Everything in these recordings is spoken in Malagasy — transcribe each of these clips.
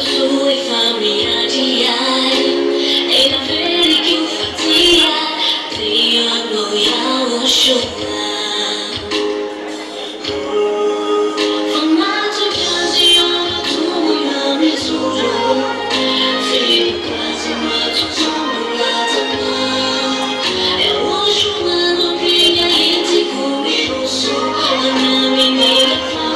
sua família de ai, e na feira que o fazia, tinha noia o chorar. Formato quase ora tu na misura, filho quase mato sono lá também. Eu hoje mando brilha e te comigo sou a minha menina faz.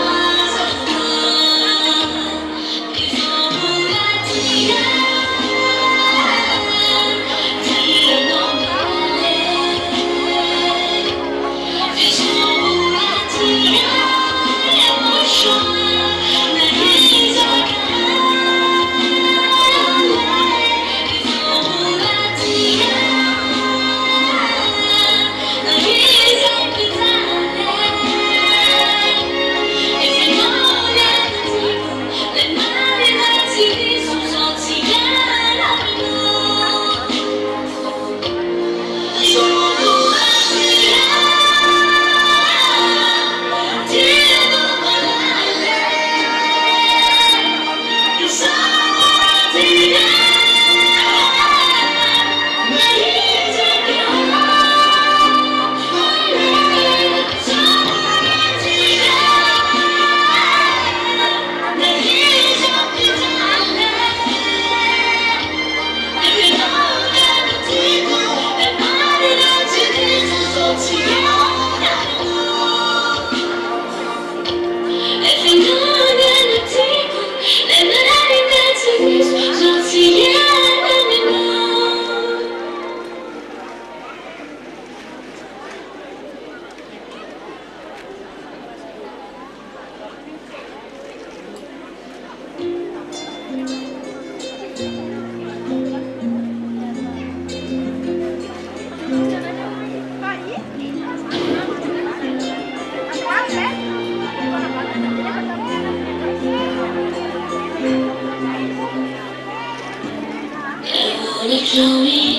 Joey,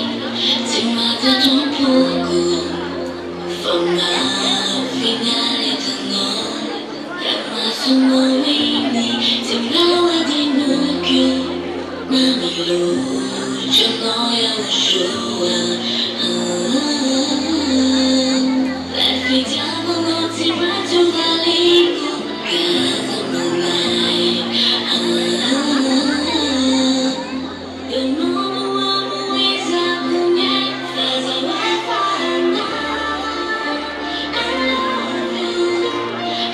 ti mata un poco, forma finale del no, rimasto muovini, sembrava di nucchio, ma mi luce noia uscita. Riflettiamo non si faccio valico, casa non hai. Eu não amo exato nem faz a levada. I love you,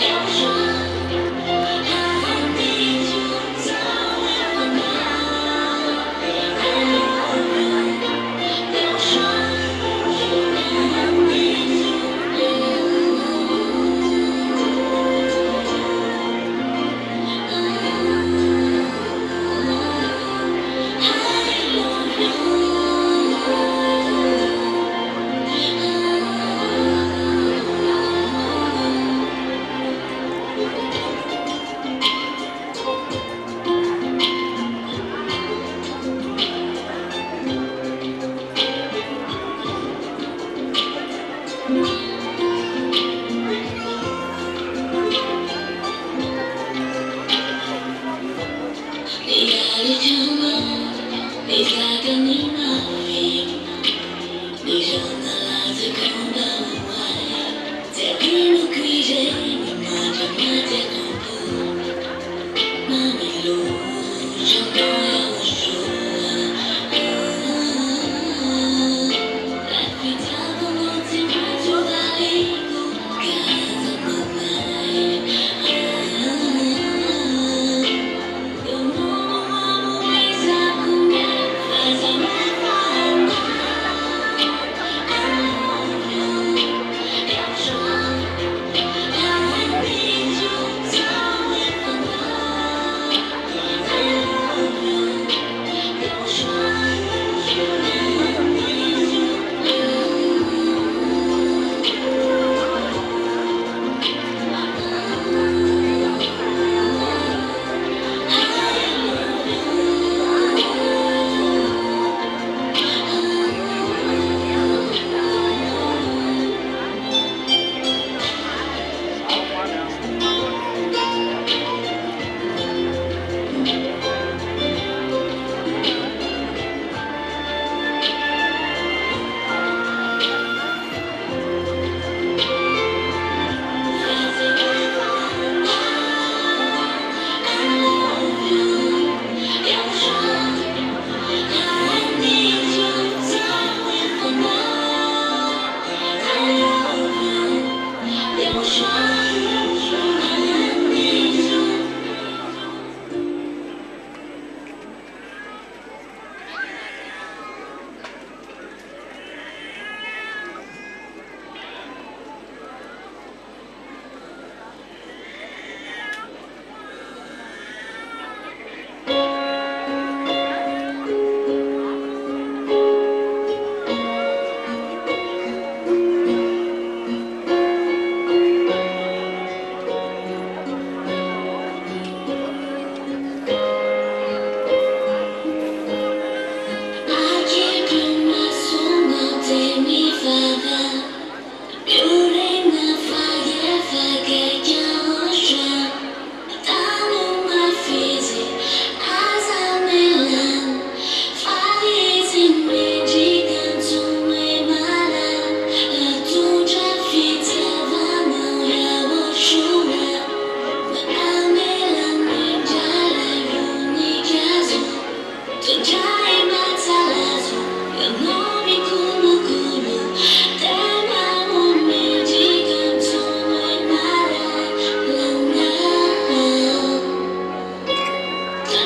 eu choro, I need you, so I love you, eu choro, I need you.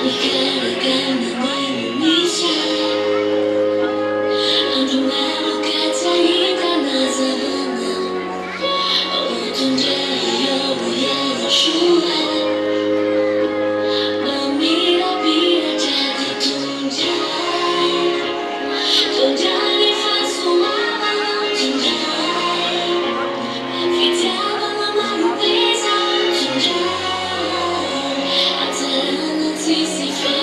你看了干嘛你不迷信 Ando malo cazzata na savana Otunja io voglio asciugare Bambina pira già di tunja Tunja li fa suava tunja Fittava la mano pesa tunja Azzarana si fa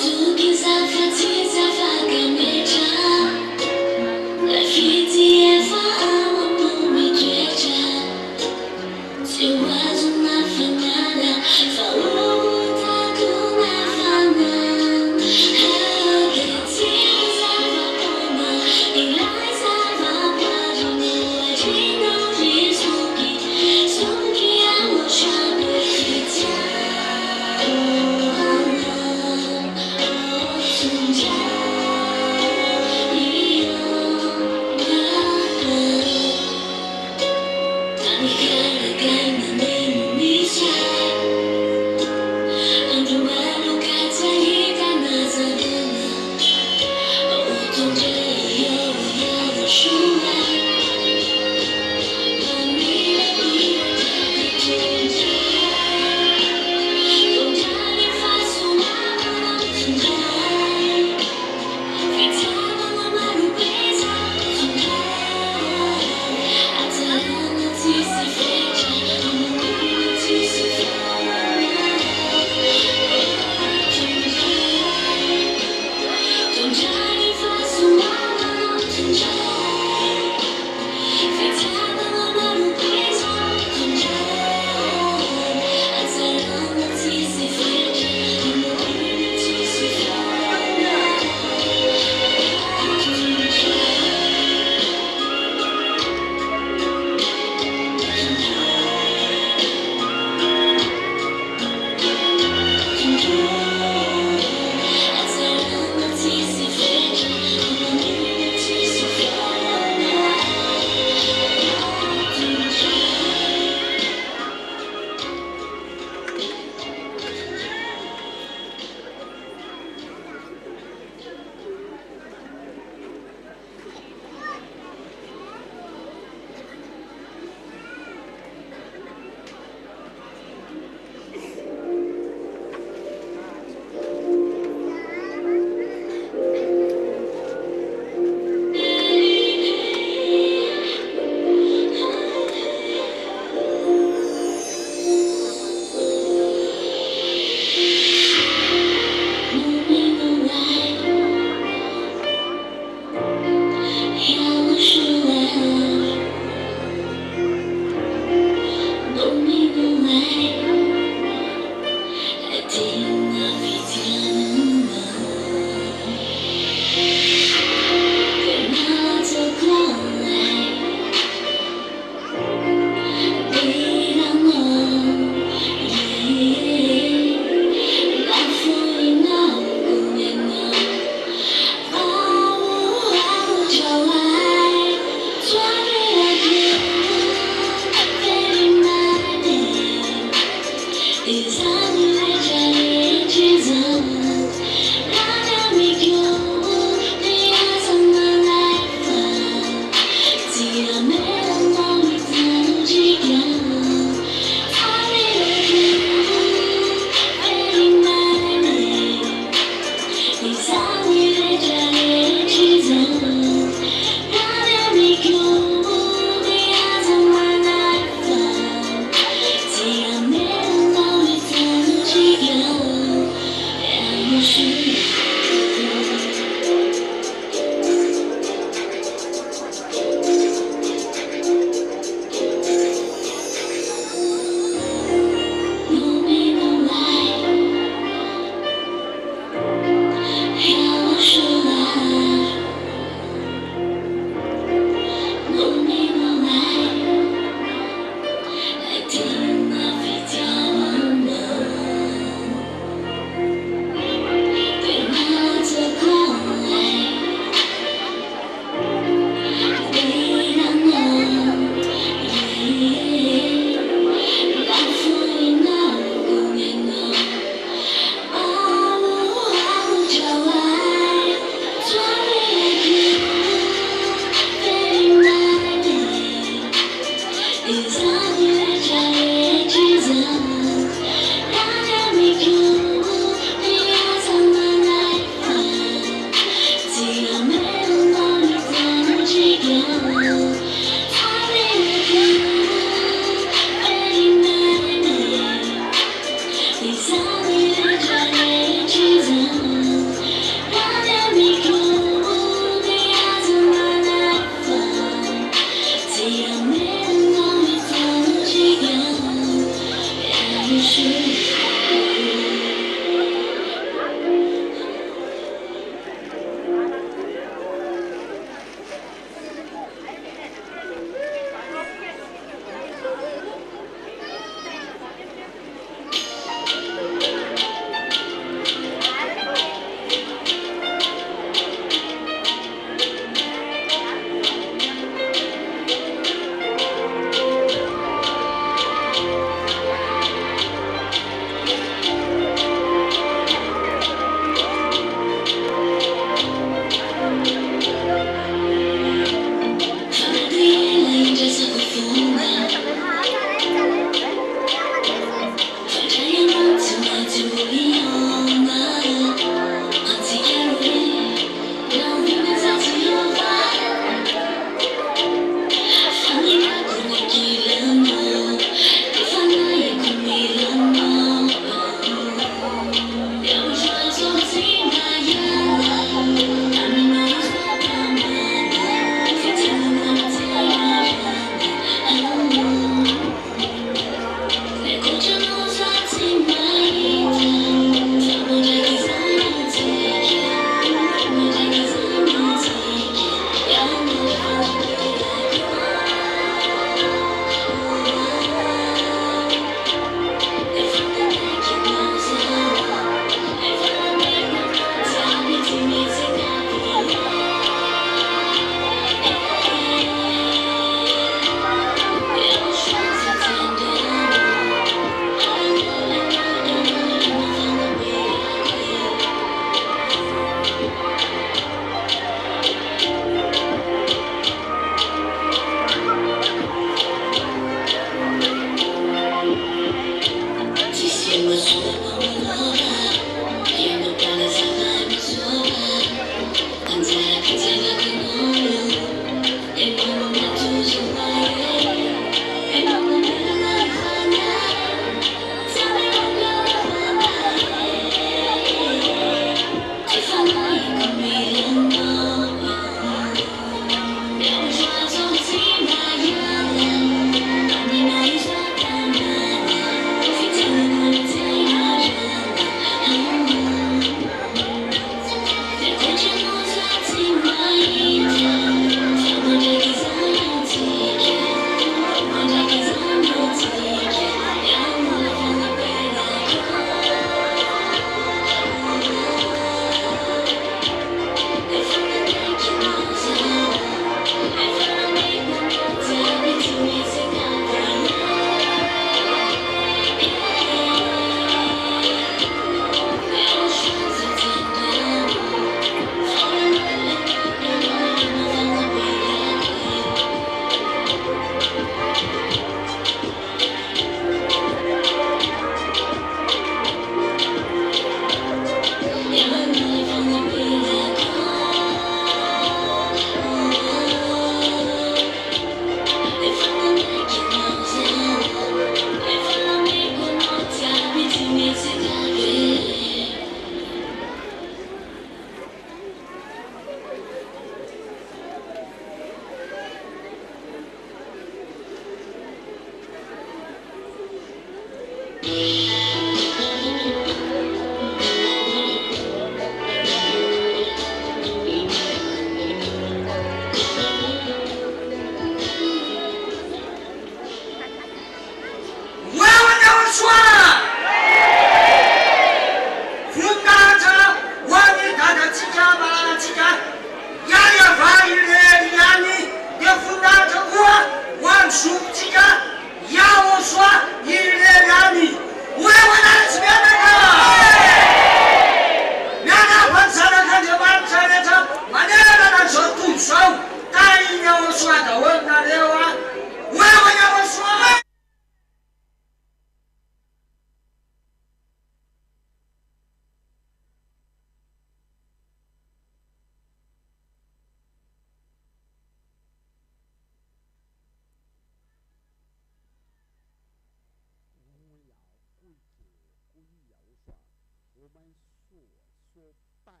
所拜的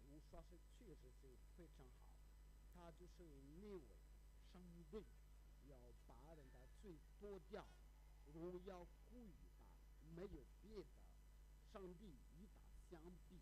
人物，说是确实是非常好。他就是那位上帝要把人的罪脱掉，荣耀归于他，没有别的。上帝与他相比。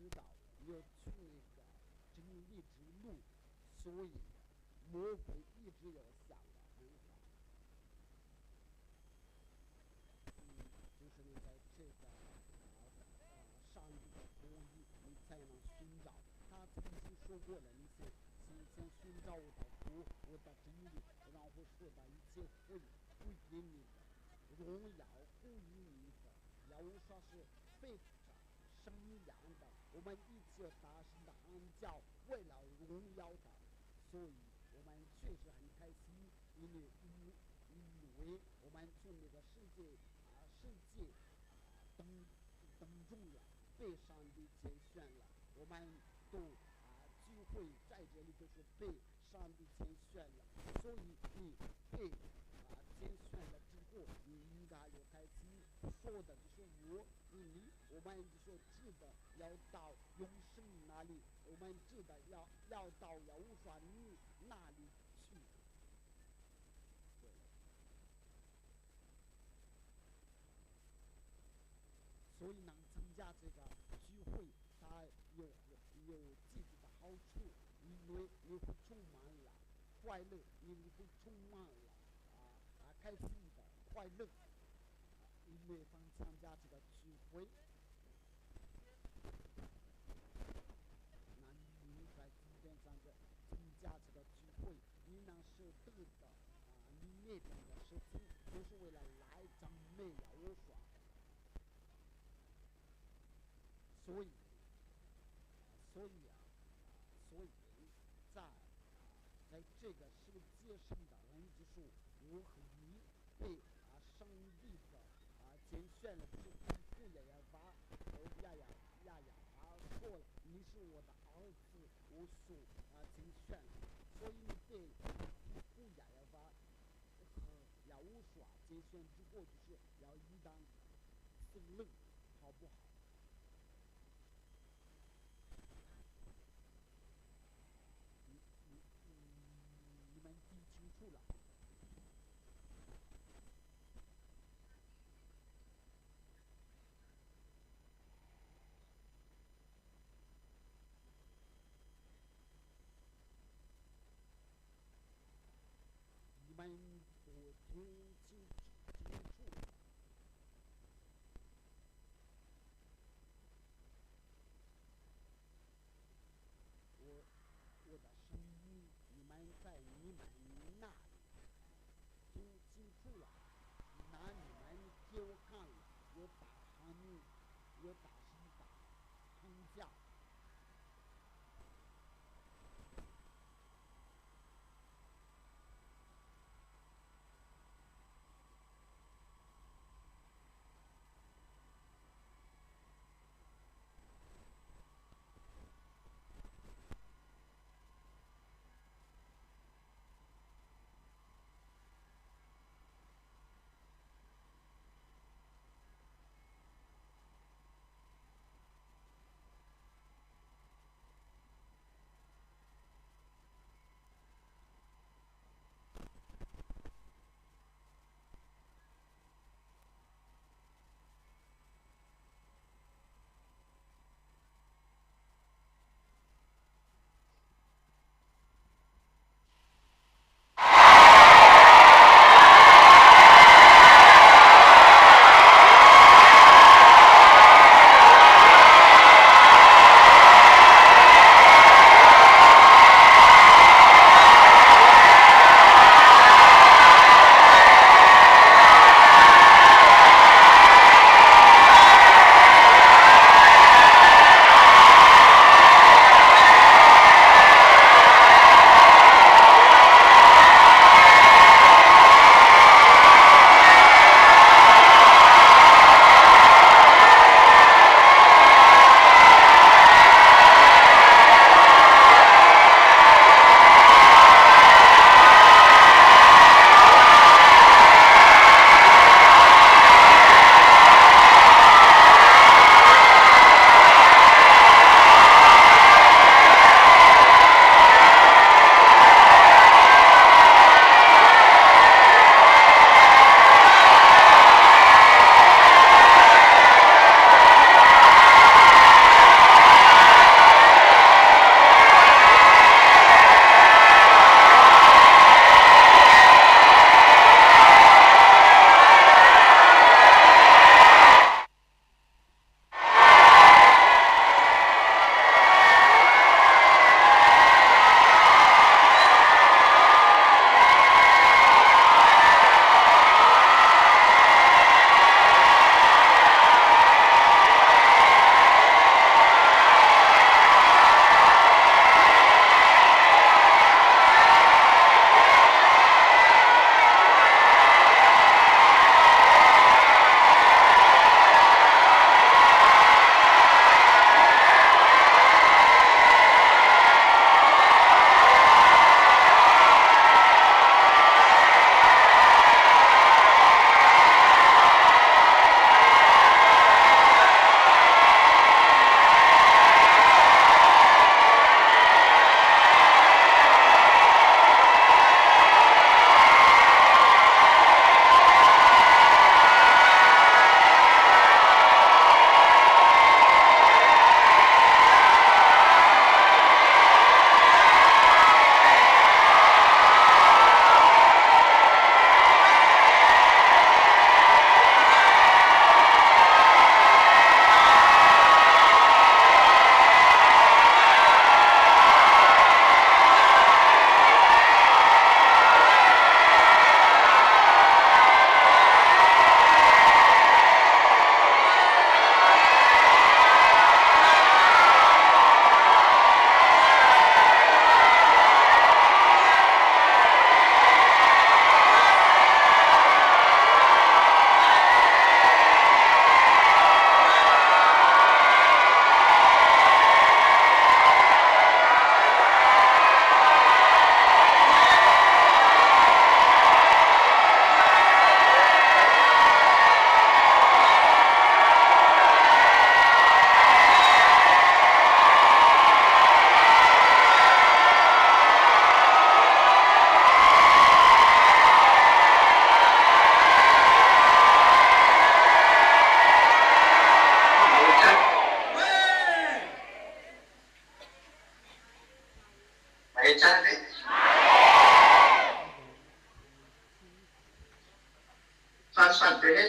知道要去那个真理之路，所以魔鬼一直要想的很好。就是你在这个上帝的公义，你才能寻找。他曾经说过了，你先寻找我的国，我的真理，然后说的一切会归给你的，荣耀归于你的。要说是非常生养的，我们一切大声的喊叫，为了荣耀的，所以我们确实很开心，因为我们从那个世界登中了，被上帝拣选了，我们都聚会在这里就是被上帝拣选了，所以你被拣选了之后，你应该有开心。说的就是我们就说知道要到永生那里，我们知道要到要无法你那里去。对，所以能参加这个聚会，它有自己的好处，因为你会充满了快乐，你会充满了开心的快乐，因为当参加这个聚会，那你在今天上这参加这个聚会，你能受得的你那边的事情，都是为了来赞美呀，我说，所以所以所以在这个世界上的人，就是我和你被上帝的拣选了，就是不雅呀吧，说了，你是我的儿子，我所拣选了，所以你被不雅呀吧和要我说拣选之后，就是要应当承认，好不好？你你你们听清楚了？你们都听清楚了？我的声音，你们在你们那里听清楚了？那你们给我看了，有大声，有大声的喊叫。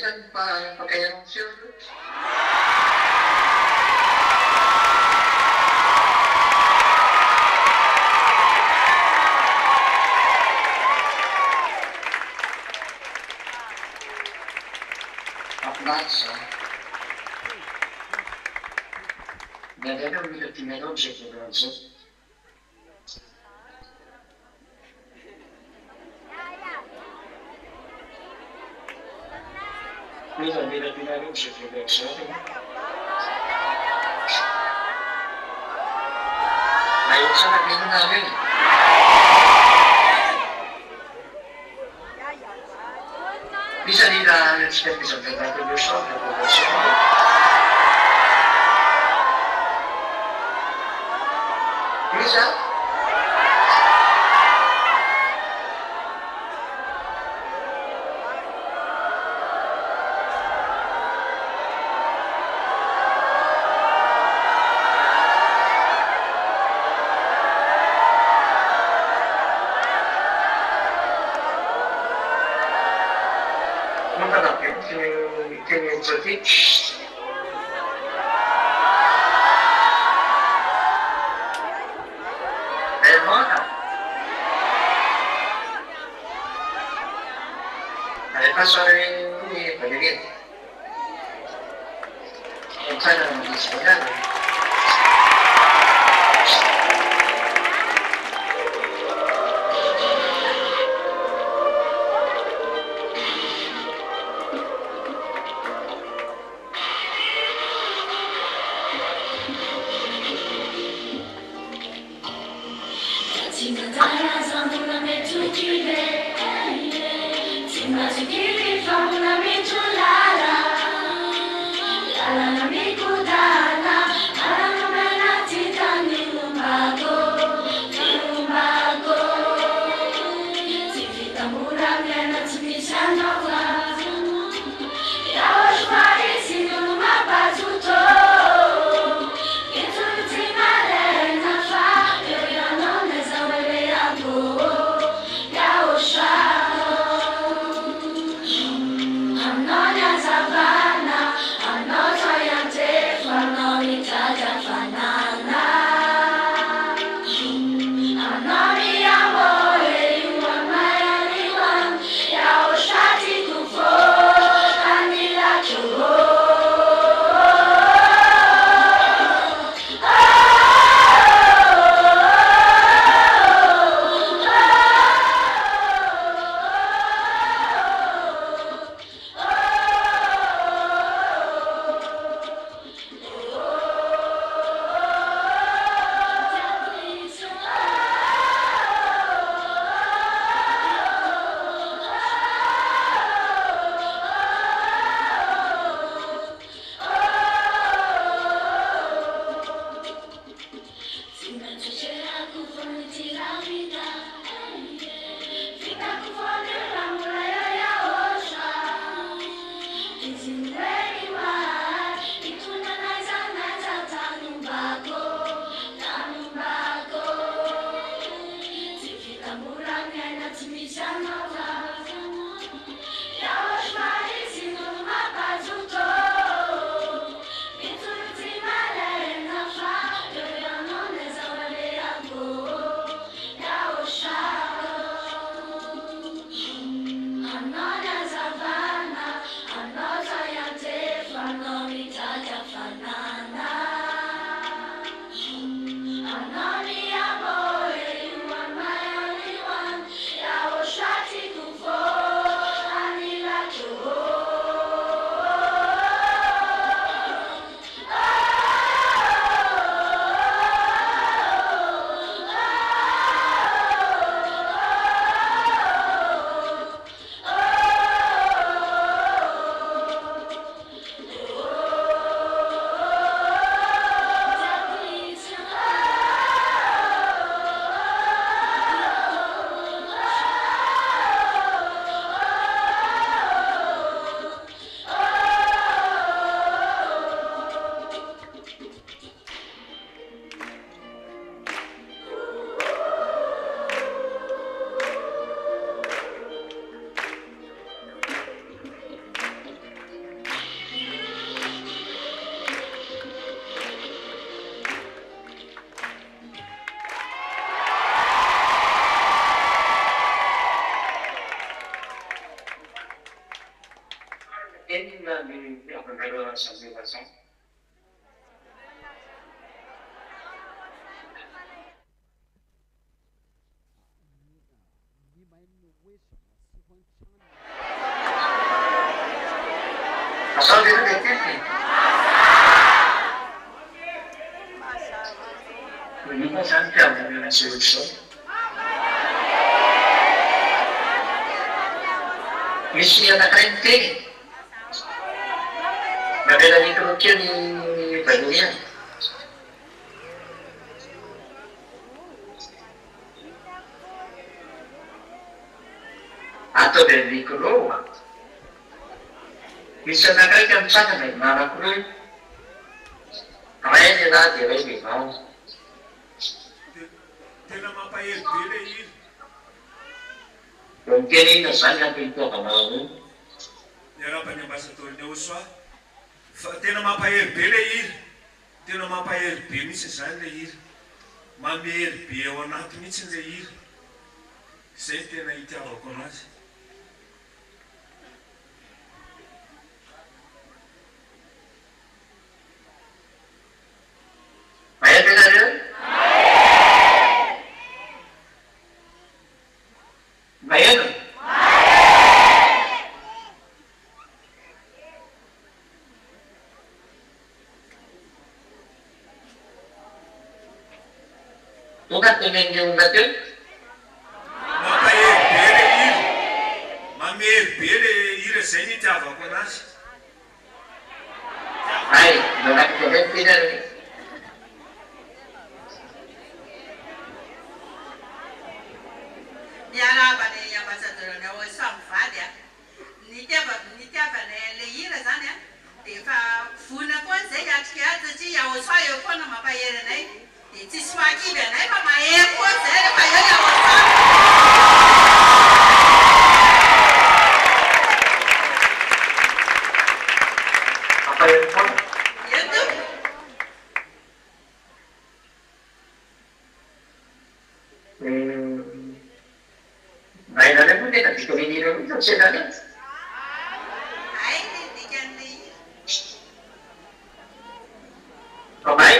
kan pakai yang seal tuh. Ammazza. Vedete un minutino, non c'è più grosso. Questo è il minutino, non c'è più grosso. Ma io sono qui in una vita. Bisa tidak setiap bisa berkata dosa berdosa. Bisa. Che mi giochi è buona, è passare qui per vedere non sai la notizia. inona ny avanareo salvation?你们为什么喜欢唱呢？ Sabi na din. Hindi mo saan ka na solution? Misiya na kainte. Nagala ni Krukya ni Baduyan. Ato din ni Kurowa. Bisa nakaikan sana na narakuloy. Kaya nila dire ni Mau. Tena mapayel pele ir. Kung kini na sana pinto ka Mau. Yara pa niya basa to niya uswa. Tena mapayel pele ir. Tena mapayel pele se sale ir. Mamel pele wana tumitsin le ir. Sente na ita okonas. Kaya nila rin? Bayan. Tukat namin yung natin? Mapayel pele ir. Mamel pele ir se ita okonas. Ay, doon ko rin pinari. Yara ba ne ya basa doro ne wo sam fadia ni te ba ne le yira zane te fa funa ko se ya tkia zi ya wo swa yo ko na ma ba yere ne te ti swa ki be ne ba ma ye ko se ba yo ya wo swa Apa yung po? ye tu Bayan na rin po din. At ito hiniro ito sila rin. ai ni kan ni Pabay?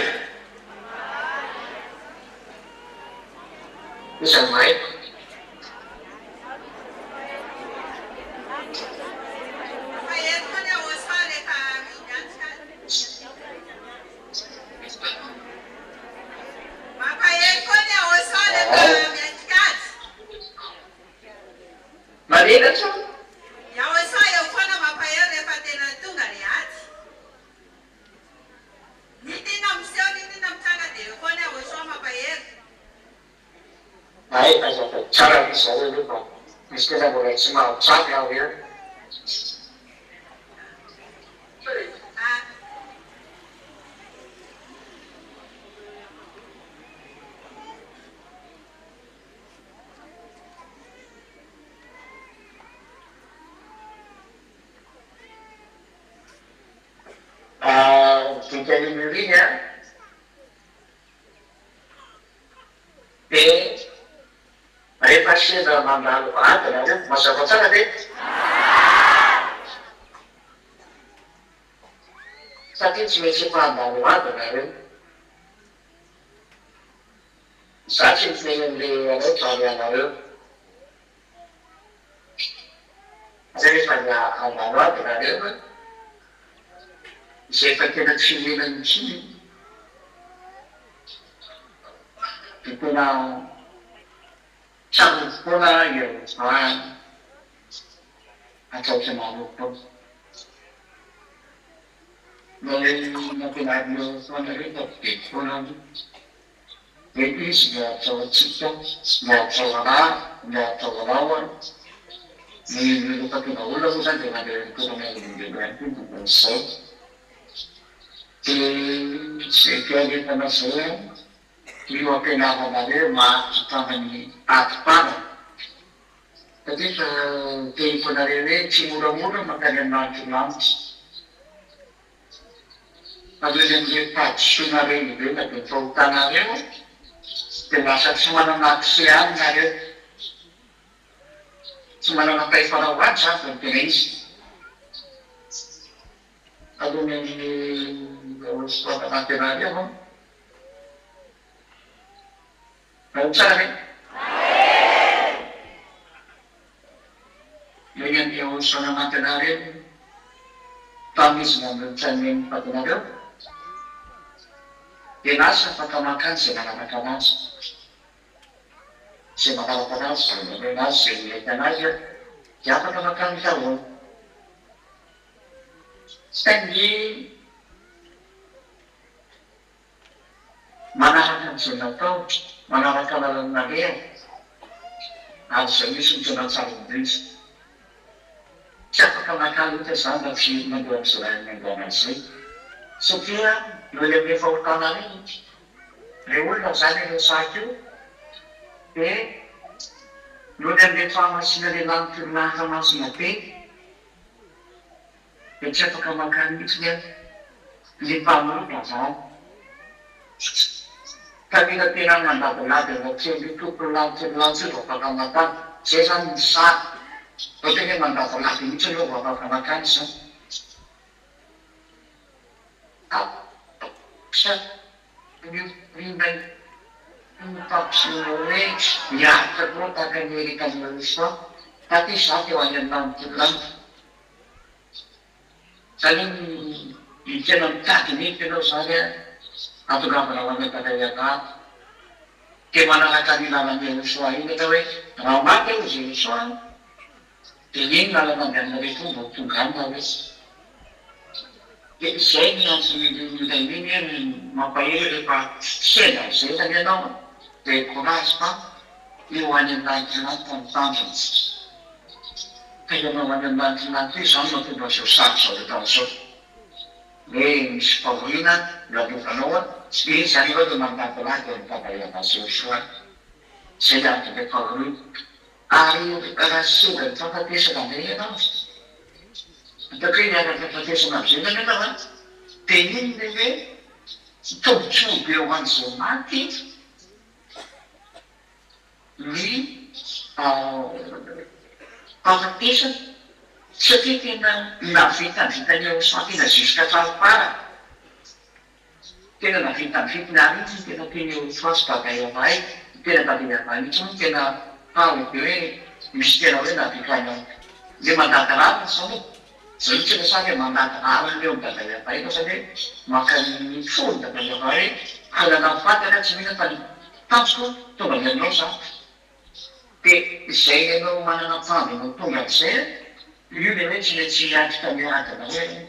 Isang may? ma ye ko ne wo swa le ka mi dan ska ma pa ye ko ne wo swa le ka mi ska Maligat siya. ya wo swa yo ko na ma pa ye le pa te na tunga ni at ni ti nam se ni ti nam tanga de ko ne wo swa ma pa ye Ay, cara bisa rin po. Miski na boleh semua cak yang dia. ah Jika dimilikinya, ada pasien dalam mandalu ada masa ada. Sakit semisi mandalu ada. Sakit semisi ada cahaya ada. Jadi pada mandalu ada. Siapa kena cili dan cili. Itu nak cabut pula ya, orang atau semua pun. Mulai nak ada mana itu pun. Jadi sudah coba cipta, sudah coba lawan. Ini kita kena ulang ulang dengan ekonomi yang bergantung dengan sosial. Sekian kita masih Iwa kenapa dari kita ini apa? Jadi tempo dari ini cimura-mura makanya nanti. Ada yang dia sunari itu lagi sultan ada. Termasuk semua naksian ada. Semua nakai para wajah penting. amin'ny sport nationale io ao tsara eny amin'ny sport nationale io tamisy mamitsany patinareo dia nasa fatamakany zay manaraka anazy zay manaraka anazy anazy zay mety anazy dia afaka makany daholo saingy manaraka an'izay natao manaraka lalanareha ary zay misy mitondra-tsara indrindra tsy afaka makany ohatra zany raha tsy mandeha amin'izay raha mandeha anazy satria noho le amin'ny fahotana reny le olona zany ireo saky io dia noho le amin'ny fahamasina le lanitolonahaka masina be dia tsy afaka makany mihitsy le mpamoroka zany ka mila tena mandadilady anatrely tokony lanitololantso io vao afaka makany zay zany ny sary vao tena mandadilady mihitsy aloha vao afaka makany zany Papsino hoe miaritra koa tahaka ny erikan'ny soa taty izaty eo any amin'ny zany ny tena mitady nify ianao zany atongavana ho any takay anaty dia manaraka ny lalany soa iny ata hoe raha maty eo zay soa dia iny lalana andehanana rehetra mba tonga amina hoe dia izay ny antony iny mampahery rehefa sendra izay zany ianao dia courage fa eo any an-danitrananty tantanjana ka ianao any an-danitrananty io zany mahatonga zao sarotra zao atao zao hoe misy fahoriana lalovanao izy zany aloha dia mandadilady eo mitavay anazy eo soa zay antony fahoriana ary raha sendra mifankatesana indray ianao ataoko hoe miaraka fatesana am'izay zany ianao dia iny le hoe tombotsoby eo an'izay maty ny fahafatesana satria tena navitavitany eo soa tena ziska farafara tena navitavitiny ary itsy tena teny eo soa sy bagay avay tena bagay avay mihitsy moa tena fahobe hoe misy tena hoe navikana le mandadirava zany zay tsy resaka hoe mandadirava leo bagay avay fa zany hoe maka ny folo bagay avay hoe alana fataka tsy mihina fa ny tampoko tonga ny aminao zany dia izay ianao manana mpamby anao tonga am'izay io le hoe tsy maintsy miatrika miadana hoe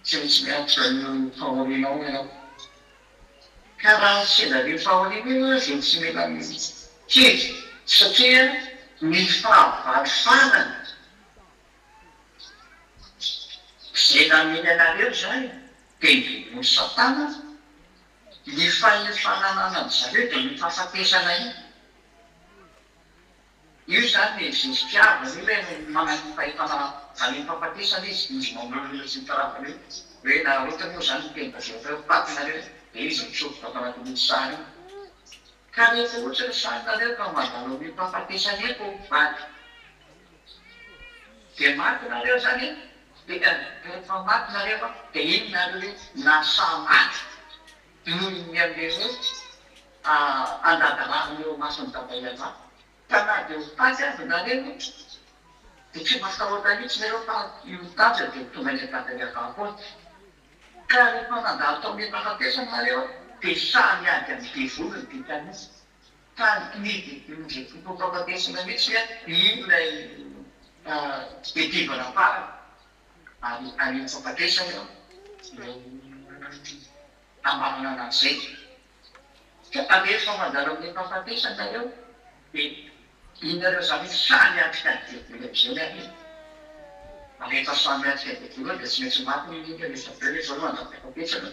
tsy maintsy miatrika ny fahorianao ianao ka raha sendra le fahoriana io zay tsy mila kely satria ny fahavalifanana zay nameny anareo zany dia ny satana ny fahefananana an'zareo dia ny fahafatesana iny io zany ny zizitiava io hoe manano fahefana any fahafatesana izy mamolona sy nykarazana io hoe na ohatra moa zany tena zay hoe patinareo dia izy misofoka ao anatin'ny sary ka rehefa ohatra ny sarinareo ka mandalo ny fahafatesana io ko vaty dia maty nareo zany dia rehefa maty nareo dia iny nareo hoe nasa maty noho ny amle hoe andadalana eo masony davayana ka na dia hopaty avy nareo dia tsy mahasahoatra mihitsy nareo fa io taja dia tonga ny davayava koa ka rehefa nandalo tao amin'ny fahafatesana nareo dia samy ady amin'ny devoly ny dikanyzy ka nidy indray fahafatesana mihitsy iny lay edivana farany ary any fahafatesana eo ambanana an'izay ka rehefa mandalo amin'ny fahafatesana eo dia inareo zany samy atrika ny devoly am'izay ary rehefa samy atrika devoly dia tsy maintsy maty ny iny rehefa be rehefa aloha andalo fahafatesana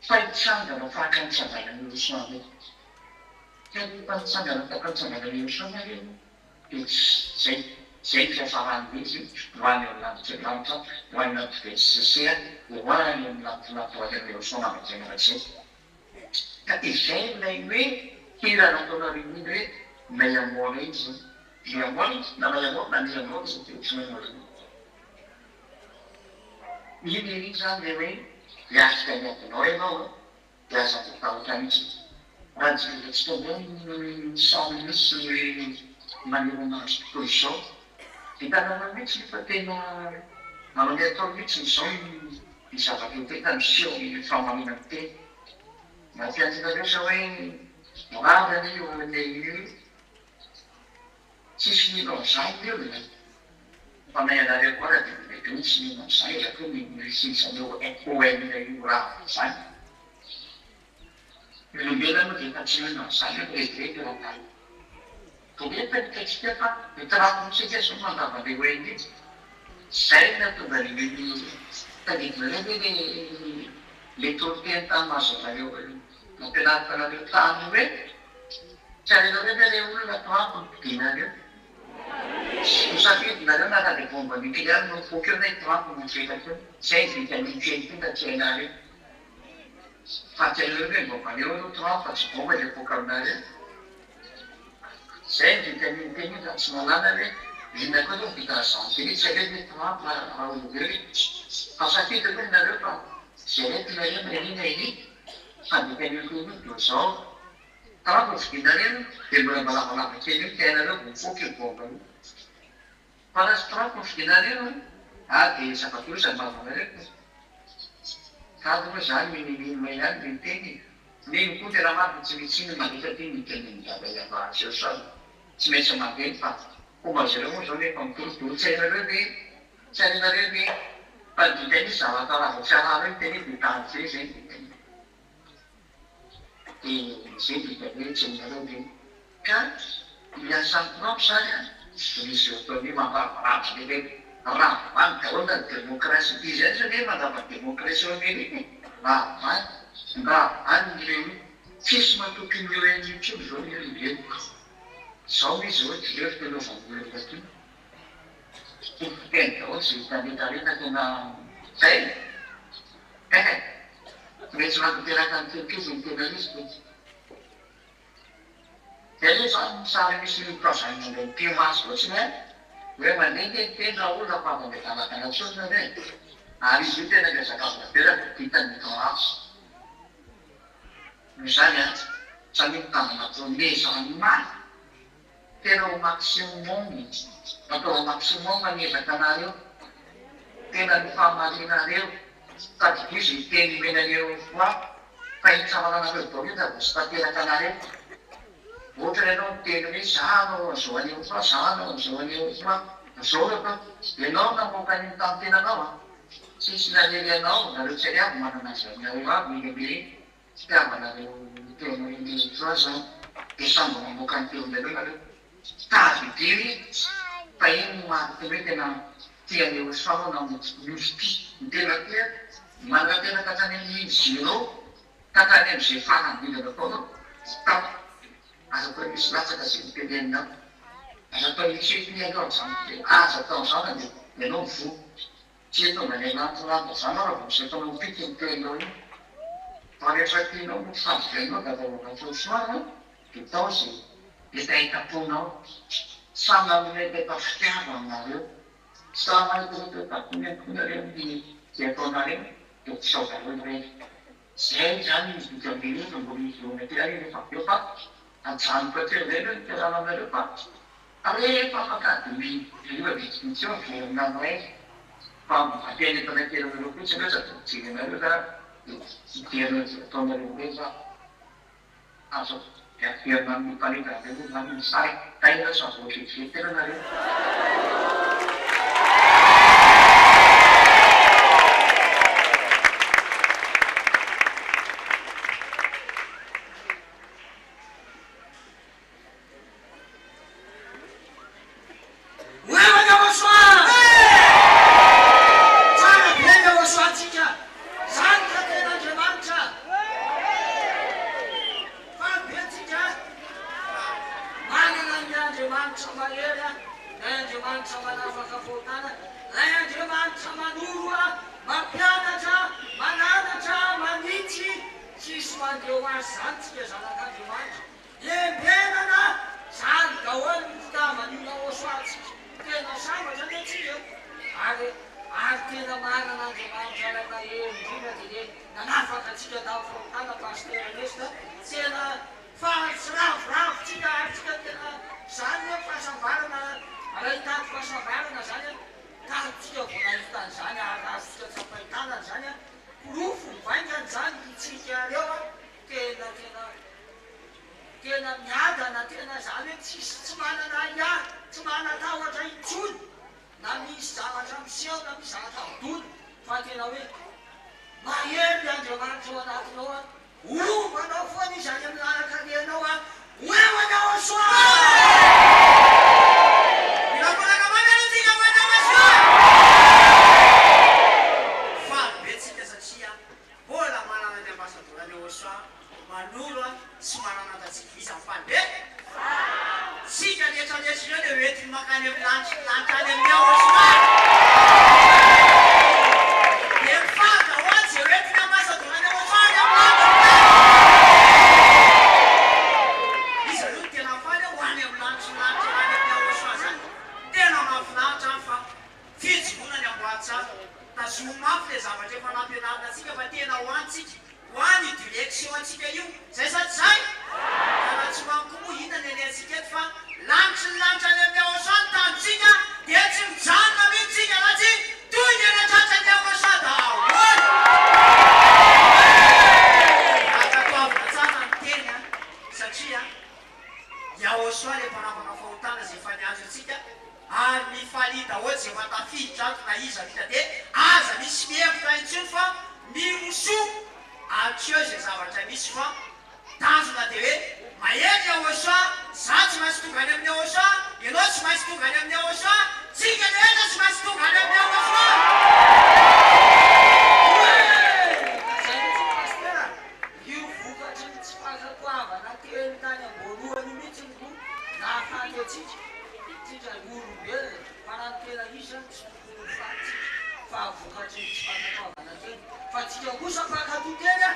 fa hitsangana tahaka ny tsanganan'ny osoany ka rehefa nitsangana tahaka ny tsanganan'ny osoany ary dia zay fiafarany izy hoany amin'ny lanitra lanitra hoany nampivetsisesea hoany amin'ny lantilanty hoan'ireo soamavazay ka izay ilay hoe hira nataonareo iny hoe mayamoana izy mayamoana na mayamoana na mayamoana izy dia tsy mayamoana iny zany le hoe hiasika ny adinao ianao hiasa ny tahotra mihitsy raha jerentsika hoe samy misy hoe manerana azy tontolo izao hitanana mihitsy fa tena manao ny atao mihitsy izao ny zava-teta miseho ny famaminana teny mampiantsika sa hoe marany io le io tsisy nino am'izany io fanay anareo koa raha dia mety mihitsy nino am'izany raha koa misisany oemina io raha zany olombelona moa dia efa-tsy nino am'izany rehetrrehetra raha tany torefa nitatsika fa mitrapontsika so mandava-le oeny iny zay na tonga le tadidinareo hoe le toloteny tany mahazonareo mampianarikanareo tany hoe tsy arenareo hoe le olona toako nopidinareo nosafidinareo na raha le bomba nucléaire no foky eo na toako nofetaka eo zay vitamine tonga tsy hainareo fa tsy hainareo hoe bombaneo no toako fa tsy bomba le foka aminareo zay vitamine teny io tsy malana hoe lina koa eo vita zany tsy hainareo hoe toako raha olombelona fa safidiko hoe nareo fa zay retinareo menina iny fa vitamine teny io dio zao toako vidinareo dia mbola malavalava kely io tiainareo vofoky io bomba io fa raha sy toako vidinareo dia zava-tolosa mavanareo kady moa zany minimina ihany le teny niny koa dia raha maro tsy mitsiny mandefa ty miteny miavaiava azy eo sao tsy maintsy maveny fa fomba azy ireo moa zao nefa mitolotolo tsy hainareo hoe tsy hainareo hoe fa ditany zava-karava tsy arara io teny dia tany zay zay ditany dia zay ditany hoe tsy hainareo le ka miasany trompo zany a misy ataony mamparavaratra le hoe raha vany daholo na demokrasia ty zany zany mandava demokrasia amerika raha vany mba anyle tsisy matokony eo eny tsony zao ny olombelo zao izy hoe tsy leo fitelovanyolona ty teny daholo zay hitanetaretaka tena zay mety mampiperaka ny tenikeo zay tena izy to dia le zany sary misy tazany mandray piomasy fotsiny a hoe mandeha teny raha olona favandetanatana tsonina re ary izy io tena le sakafona beraka vitany toasy no zany a samy mitandanatonne zany maly tena ho maximum atao ho maximum manezaka anareo tena ny fahamarinareo sady izy teny menaneo foa fa hitsavananareo dao io da vo sy tateraka anareo ohatra ianao teny hoe zano zao aneo foa zano zao aneo foa zao refa ianao namoaka ny tamy tenanao a tsisy nanery anao nareo tsy ariavy manana azy aminareo avy milebe fitiavanareo teny foa zao dia sambo mamoaka ny teonareo nareo tavidiry fa iny maty hoe tena tianeo soanao na misy ty ny tena tia manana tena katany amin'ny zero katany am'izay fahanambidana ataonao tapo aza atao misy latsaka zay mitenenina aza atao misefinianao zany aza atao zana dia ianao mivo tsy tonga ny anatinata zany ao raha vo misy ataonao mipity ny tenao iny fa rehefa tianao mifadikanao da ataonao soana dia tao zay etaitaponao samy amin'nety efa fitiava aminareo samy aitoetaponentonareo ny zay ataonareo dia tsy saovareo reny zay zany izy vitamine no mbola izy onatyary rehefa eo fa ajanoka atrereny hoe niterana anareo fa rehefa fakady ioa vitsivintsy eo verinanao e fa ampianetanateranereo kotsy anreo sady mijery anareo za iterina zay ataonareo hoe za azo fiafirina amin'ny mpanendrareo zany misary taina savoatrevy teranareo ary tena manan'Andriamanitra na indrindra dia nanafaka antsika tamin'ny fahotana pasteranista tena faharavoravotsika atsika tena zany hoe fahasambarana ahitany fahasambarana zany tahitsika voanahitany zany arazontsika tsapahitana zany rofo vaingany zany itsika reo tena miadana tena zany hoe tsy manana ia tsy manatahotra intsony na misy zavatra miseho na misy zavatra vidony fa tena hoe mahery Andriamanitra ao anatinao a ovanao foana izany amin'ny lalaka alianao a oevanao asoa manolo sy mananatatsika izy am'fanbe sika rehetrarehetra ireo le hoentiny makany amin'ny lanitra any amin'ny aosoa dia mifanta hoany zay hoentiny amasadolany aosoany izy aloha tena mfaly ho any amin'ny lanitra any amin'ny aosoa zany tena mahafinaritra any fa fijoroana ny amboatsara tazomafy le zavatra efa nampianarina atsika fa tena hoantsika hoany direction atsika io zay sady zay raha tsy manko moa hitany aleantsika eto fa lanitra ny lanitra any amin'ny aosoany tanitsika dia tsy mijanona mihitsika raha tsy toy ny anatratra ny aosoa daholo akatoavina tsara ny teny a satria iaosoa le mpanavana fahotana zay efa niazo atsika ary mifaly daholo zay efa tafiditra ato na izy avita dia aza misy mihevitra intsony fa miroso atio zay zavatra misy fa tanjona dia hoe mahery aosoa za tsy maintsy tonga any amin'ny aosoa ianao tsy maintsy tonga any amin'ny aosoa tsika rehetra tsy maintsy tonga any amin'ny aosoa zay mihitsy pastera io vokatry ny tsy fahasoavana teny tany amboalohany mihitsy no nahafany atsika tsika olombelona fa raha ny tena isany tsy tokony fatsika fa vokatry ny tsy fahasoavana teny fa tsika kosa fakatoteny a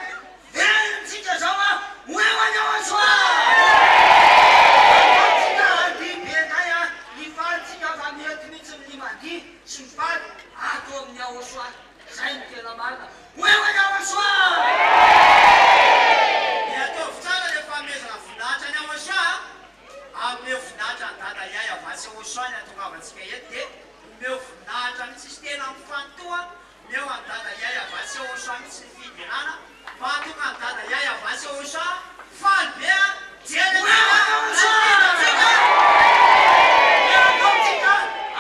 venytsika zao a oehoany aosoa tsika andibenay a ifalytsika fa mety mihitsy ny mandia sy mifaly ato amin'ny aosoa zay ny tena marina oehoany aosoa dia ataovy tsara rehefa amezana voninahitra any aosoa ame voninahitra ny dada iay avatsy aosoa ny atongavatsika eto dia omeo voninahitra mihitsy izy tena mifantoa meo any dada iay avatsy aosoa mihitsy ny fidenana fa tonga ny dada iay avatsy aosoa faly be a tsika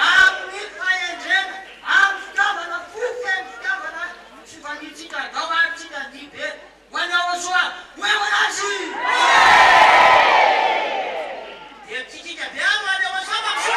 amin'ny fahendrena amin'ny fitavana fofeny fitavana fifanitsika ngao arytsika andibe hoany aosoa oehoanazy dia tsitsika be a hoany aosoa mamso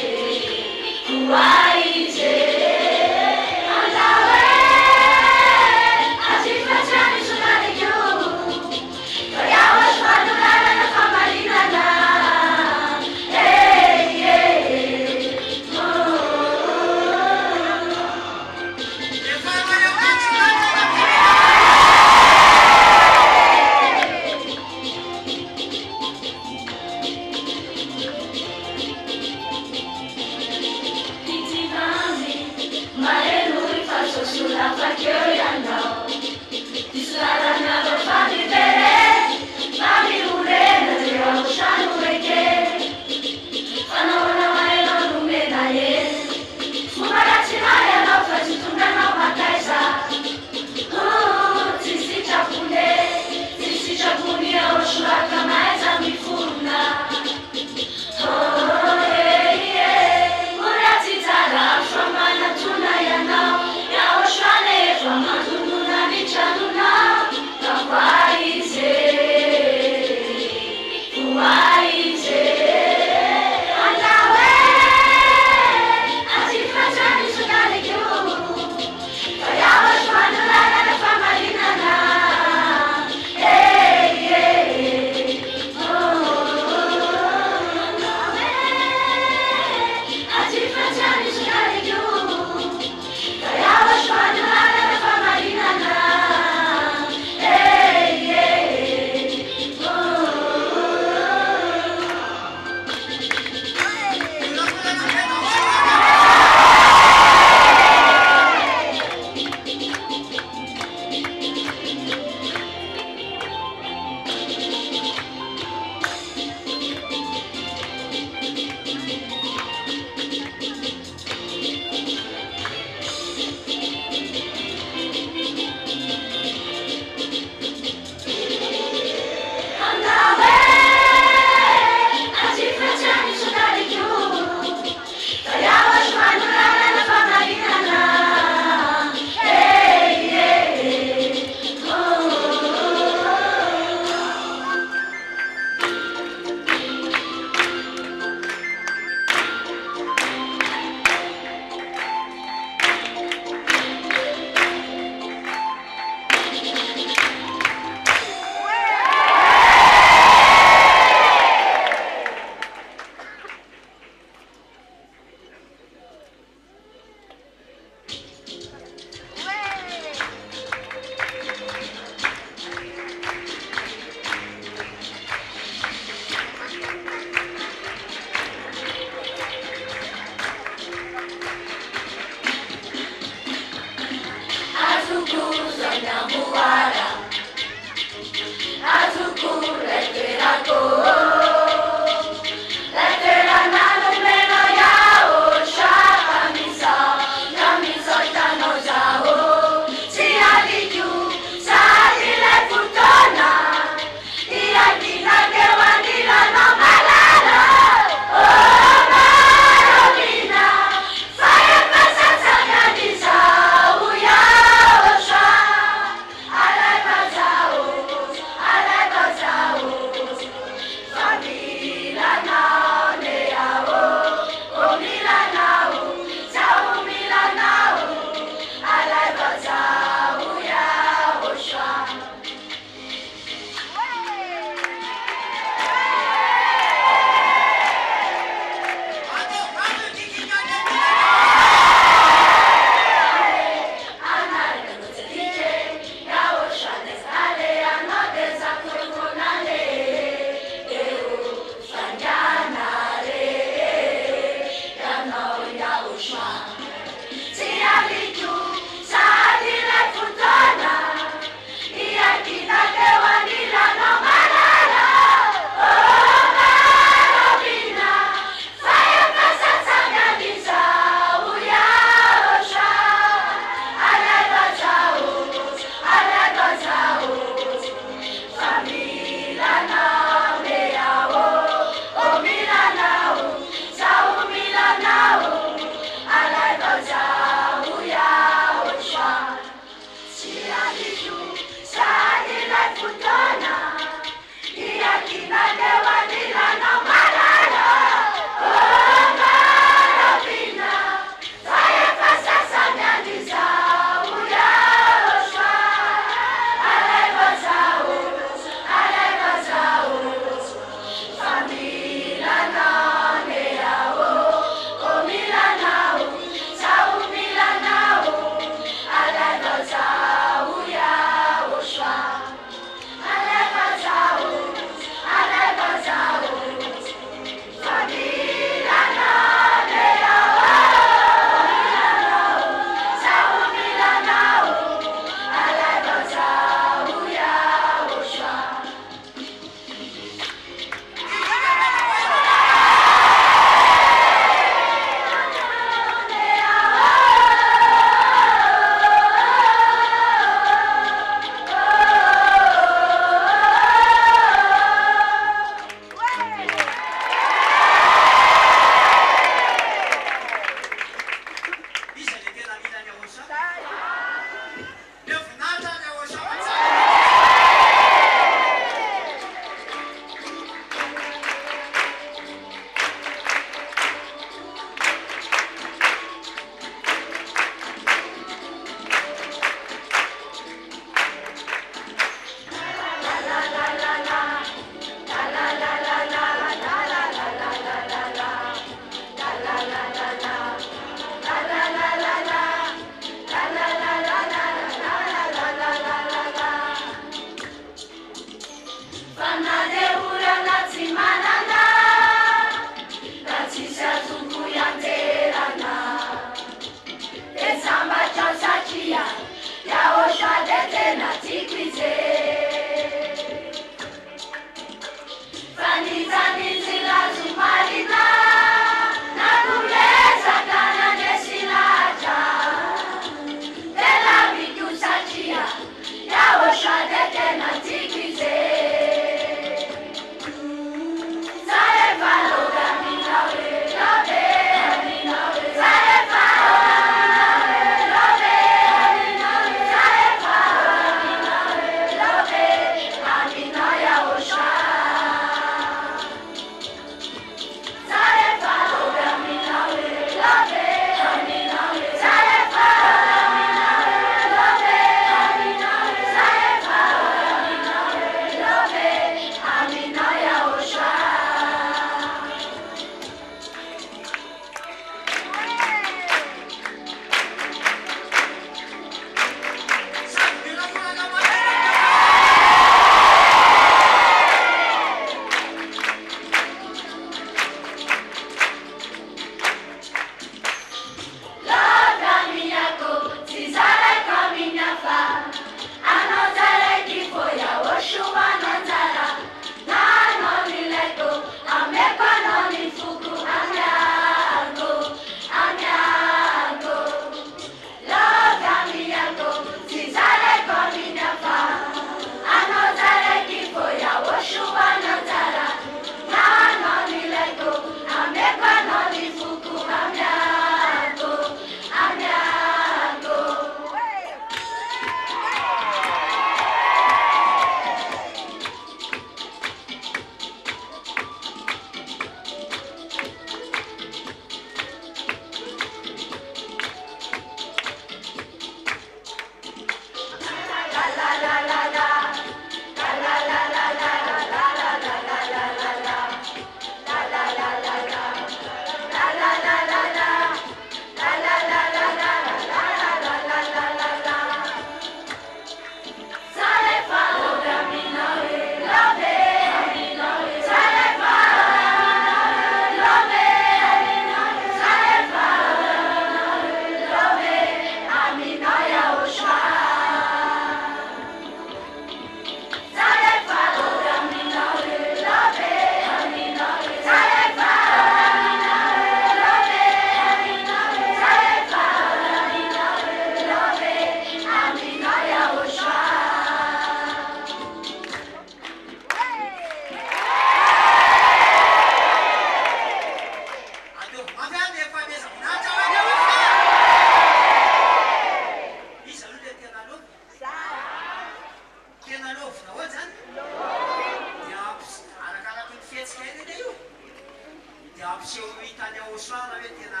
mampiseho hitany aosoara hoe tena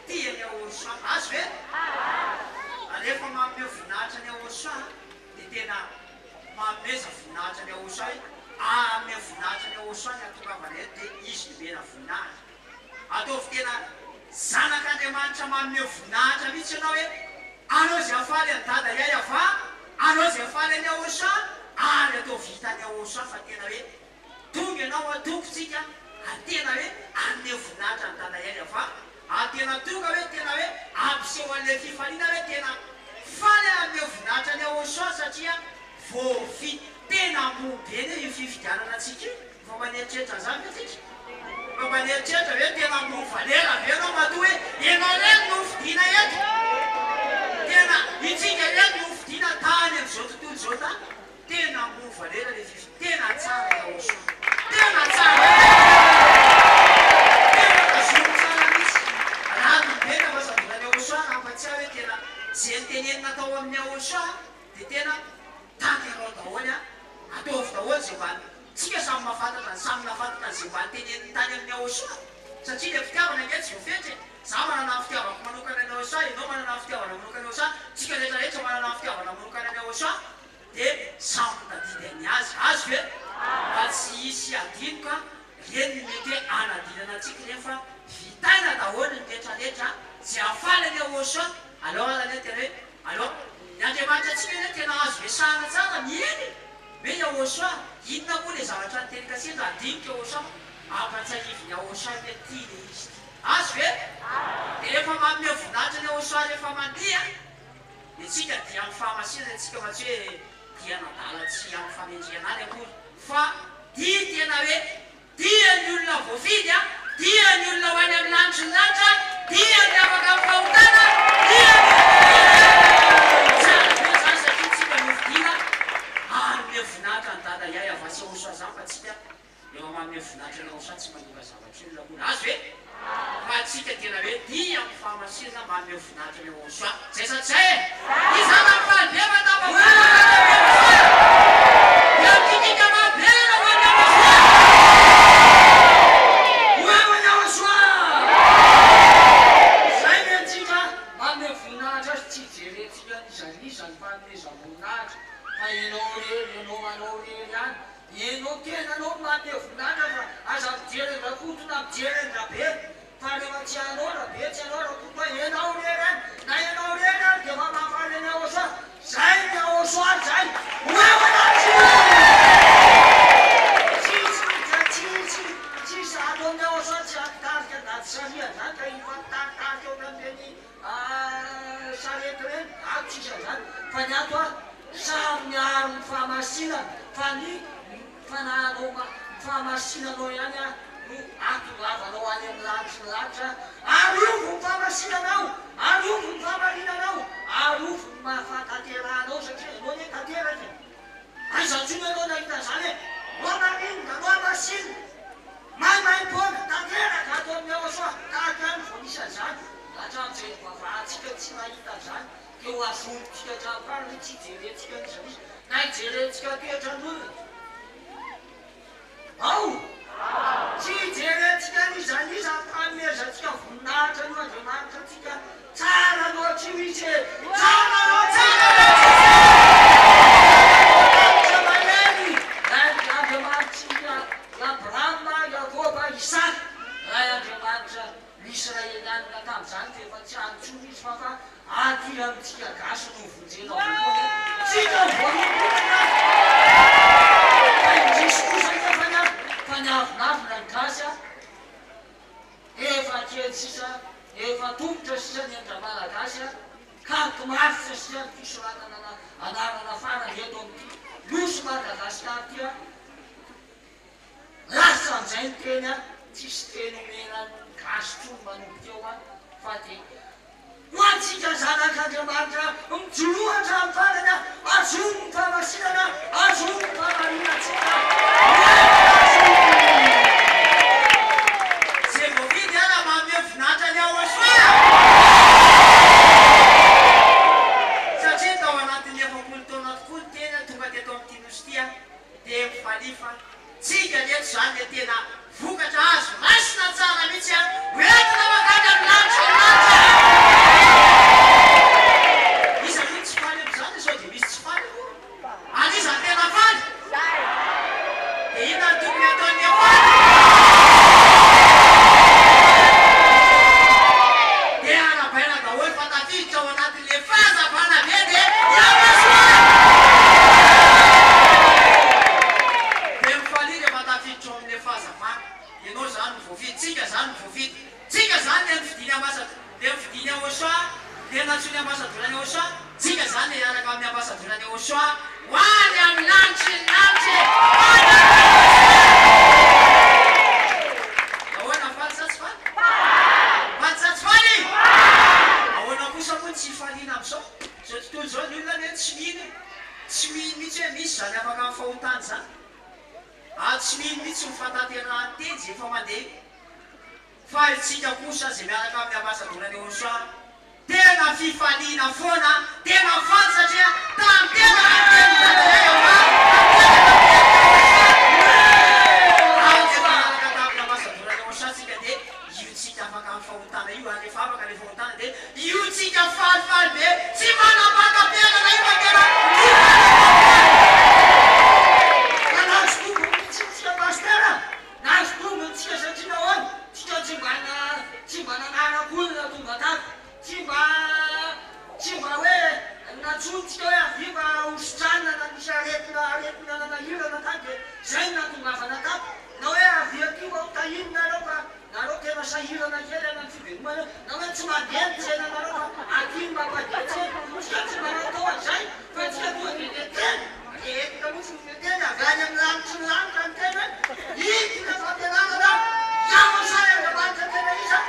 tiany aosoa azo hoe alefa maome voninahitra ny aosoa dia tena mameza voninahitra ny aosoa ame voninahitra ny aosoa ny atongavana eto dia izy nomena voninahitra ataovy tena zanak'Andriamanitra maome voninahitra mihitsy ianao hoe anao zay afaly an-dada iay ava anao zay afaly any aosoa ary atao vitany aosoa fa tena hoe tonga ianao atokotsika atena hoe ame voninahitra ny dada iay ava atena tonga hoe tena hoe ampiseho an'ilay fifaliana hoe tena faly ame voninahitra ny aosoa satria voafi tena mobe ny io fifidianana atsika fa maneritretra zany atsika fa maneritretra hoe tena mo valera avy anao mato hoe ianao reny no fidiana eto tena itsika reny no fidiana tany am'izao tontolo zao tany tena mo valera le fifi tena tsara ny aosoa tena tsara tena kazomo tsara misy raha nobena fa sadolany aosoa nampatsiahy hoe tena zay nytenenina atao amin'ny aosoa dia tena tanty anao daholy ataovy daholy zay mba tsika samy mahafantatra samy nafantatra zay mba nyteneniny tany amin'ny aosoa satria le fitiavana nge tsy voafetra za manana fitiavako manokana ny aosoa ianao manana fitiavana manokana ny aosoa tsika rehetrarehetra manana fitiavana manokana ny aosoa dia samy tadidy any azy hoe mba tsy hisy adinoka reny mety hoe anadinana atsika reny fa vitaina daholy ny rehetrarehetra zay afaly ny aosoa alors alany tena hoe alors ny Andriamanitra atsika hoe tena azo vesahana tsara mieny hoe aosoa inona moa le zavatra ny teny kasendra adinika aosoa ampatsahivy ny aosoa hoe tiany izy azo hoe dia rehefa manome voninahitra ny aosoa rehefa mandeha dia tsika dia amin'ny fahamasina tsika fa tsy hoe dia nadala tsy amin'ny famendriana any akory fa dia tena hoe dia ny olona voafidy dia ny olona ho any amin'ny lanitry ny lanitra dia ny afaka amin'ny fahotana dia voninahitra ny dada iay avasy aosoa zany fa tsika efa manome voninahitra ny aosoa tsy manova zavatra olona mona azy hoe fa tsika tena hoe dia amin'ny fahamasina manome voninahitra ny aosoa zay satria e izana mifaly be matapa iatikika mabena ho any aosoa hoany aosoa zay ny antsika manome voninahitra azy tsy jeretsika isan'isany fa nomeza voninahitra fa ianao rery anao rery any ianao tena anao manome voninahitra fa aza mijery rakotona mijery rabe fa rehefa tsy anao rabe tsy anao rakoto ianao rery any na ianao rery any dia fa mahafaly any aosoa zay ny aosoa zay tsisy atao ny aosoa tsy akitarika daty saria zany ka ifantaritaika eo taminy sarety reny ako tsisa zany fa ny ato samy miaro ny fahamasinana fa ny fananao fahamasinanao ihany no atolavanao any amin'ny lanitry ny lanitra ariovo ny fahamasinanao ariovo ny fahamarinanao ariovo ny mahafatanterahanao satria anao ny tanteraka aizatsony anao nahita zany hoe no marinina no amasina maimaim-poana tanteraka ato amin'ny aosoa tahaka any voanisan'izany hatramin'izay vavahantsika tsy mahita zany eo azontsika hatramin'ny tsy jerentsika nizamisy na ijerentsika toetran'olona ao tsy jerentsika nizaniza fanomezantsika voninahitra no Andriamanitra antsika tsara loatra io izy tsara loatra maneny Andriamanitra Abrahama Yakoba Isaka raha Andriamanitra l'Israelianina tamin'izany dia efa tsy antsony izy fa aty amintsika gasy no vonjena tsika voanomboana Jesosy kosa fa niavinavina ny gasy efa kely sisa efa tongotra sisa ny andra malagasy ka tomaritra sisa ny fisoratana anarana farany eto amin'ity nosy Madagasikara ty lasa am'izay ny teny tsisy teny omena gasy trony manomboka eo fa dia ho antsika zanak'Andriamanitra mijorohatra amin'ny farany azono ny fahamasinana azono ny fahamarinatsika zay voafidy ana manome voninahitra ny aosoa satria tao anatin'ny 70 taona tokoa ny tena tonga teto amin'ity nosy ity dia mifalifa tsika leto zany le tena vokatra azo masina tsara mihitsy a hoentina makany amin'ny lanitra izy aloha tsy faly am'izany sao dia misy tsy faly ary izy tena faly dia ina ny tokony ataon'ny afaly dia arabaina daholo fa tafiditra ao anatin'le fahazavana be dia iamasoa dia mifaly rehefa tafiditra ao amin'le fahazavana ianao zany mivoafidy tsika zany mivoafidy tsika zany dia mifidiny amasa dia mifidiny aosoa dia natsony ambasadorany aosoa tsika zany dia iaraka amin'ny ambasadorany aosoa hoany amin'ny lanitry lanitry ahoana faly sa tsy faly faly sa tsy faly ahoana kosa moa tsy faliana amin'izao zao tontolo zao ny olona mety tsy mihiny mihitsy hoe misy zany afaka amin'ny fahotany zany tsy mihiny mihitsy mifantaterahany tejy efa mandeha fa itsika kosa zay miaraka amin'ny ambasadorany aosoa tena fifaliana foana tena faly satria tantena ambasadorany dia io tsika afaka amin'ny fahotana io ary rehefa afaka le fahotana dia io tsika falifaly be tsy manapaka-piainana io matena tsika pastera nazo tombony tsika satria nahoana tsika tsy mba nanarakolona tonga tato tsy mba hoe natsontsika hoe aviva ositranina na misy aretina nanahirana tato dia zay natongavana tato na hoe aviaky ao tahinina nareo fa nareo tena sahirana kely ana ny fivelomana na hoe tsy mandeha tsena nareo fa akiny mampadia tsena tsika tsy manatao an'izay fa tsika toa teteny etika mihitsy nyteteny avy any amin'ny lanitry ny lanitra ny tena itina fampianarana iamosay andamanitra tena iza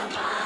Ave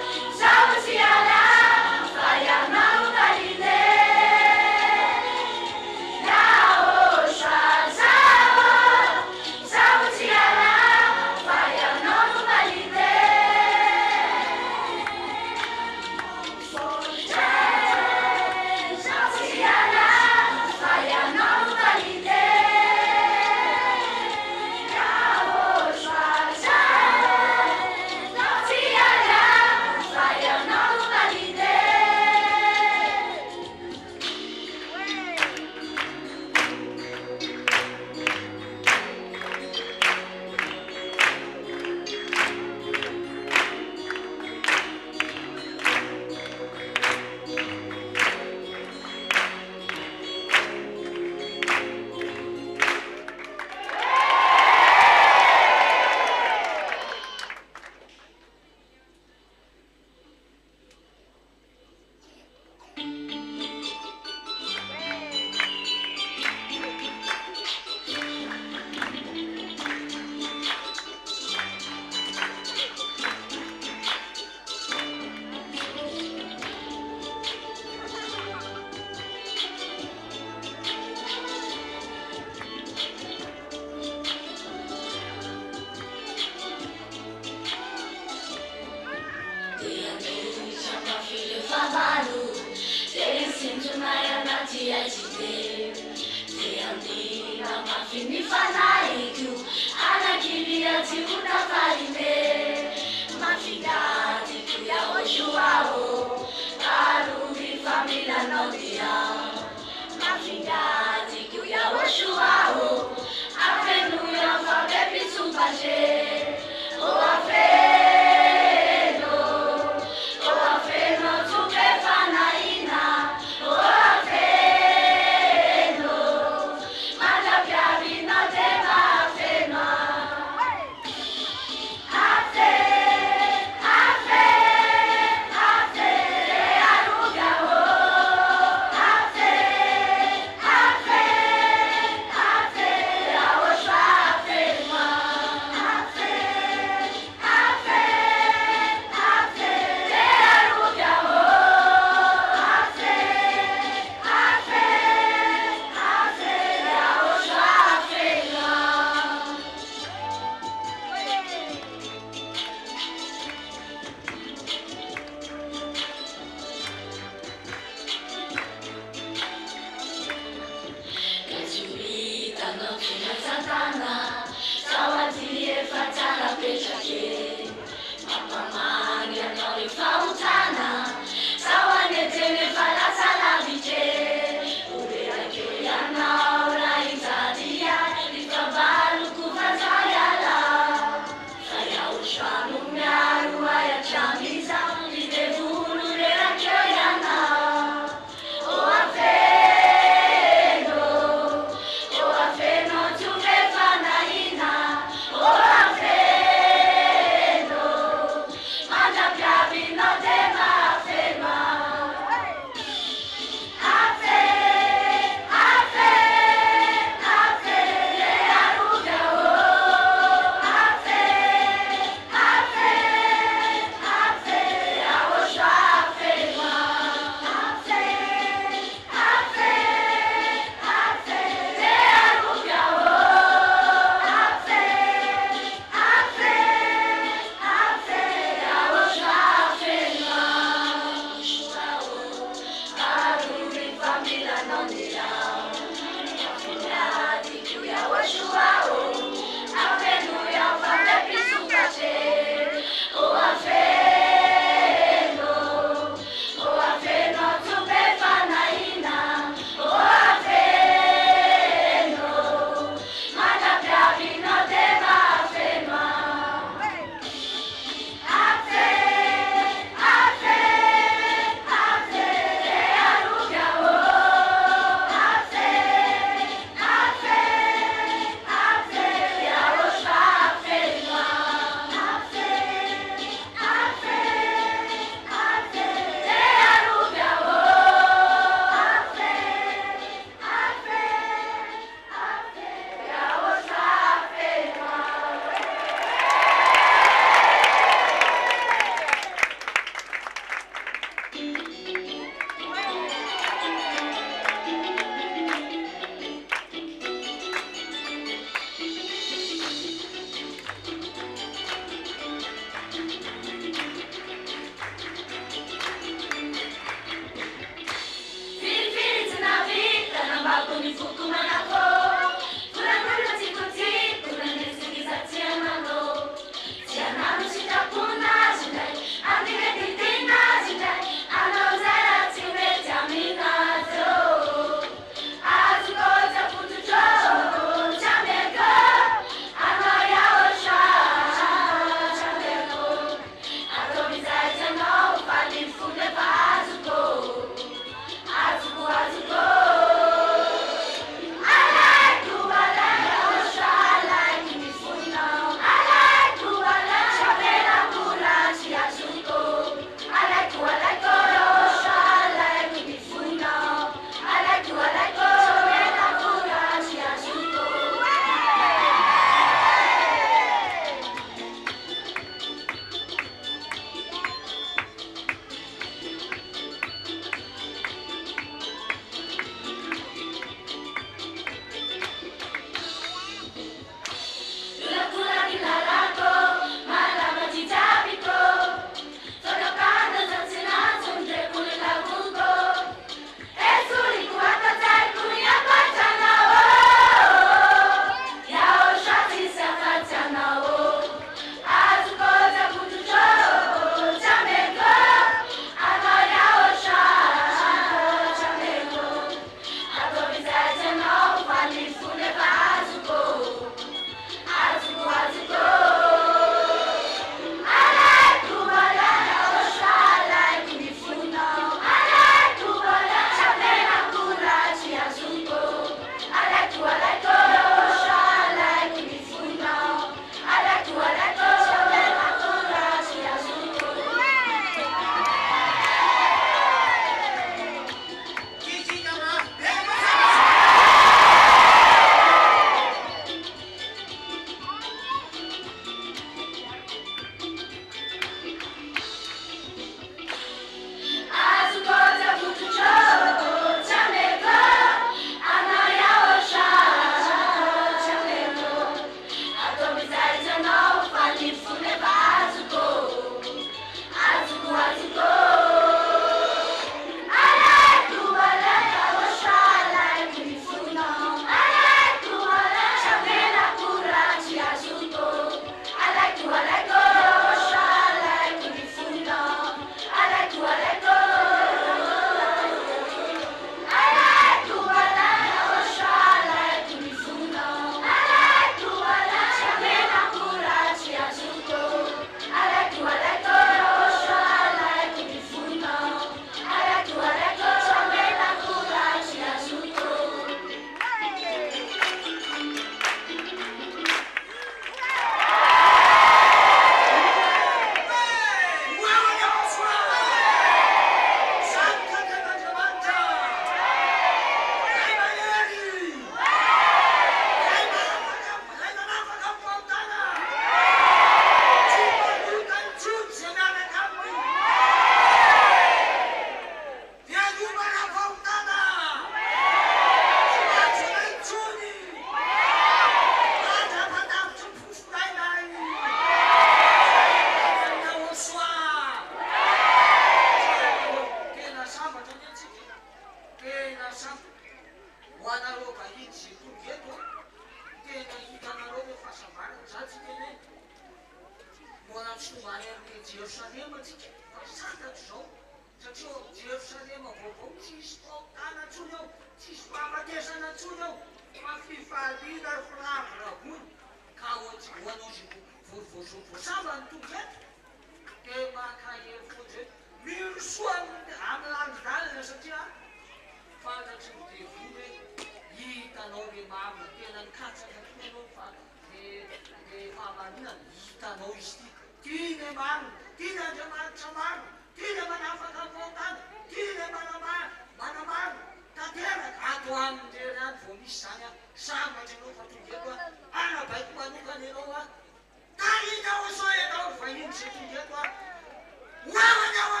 Wewe nyawa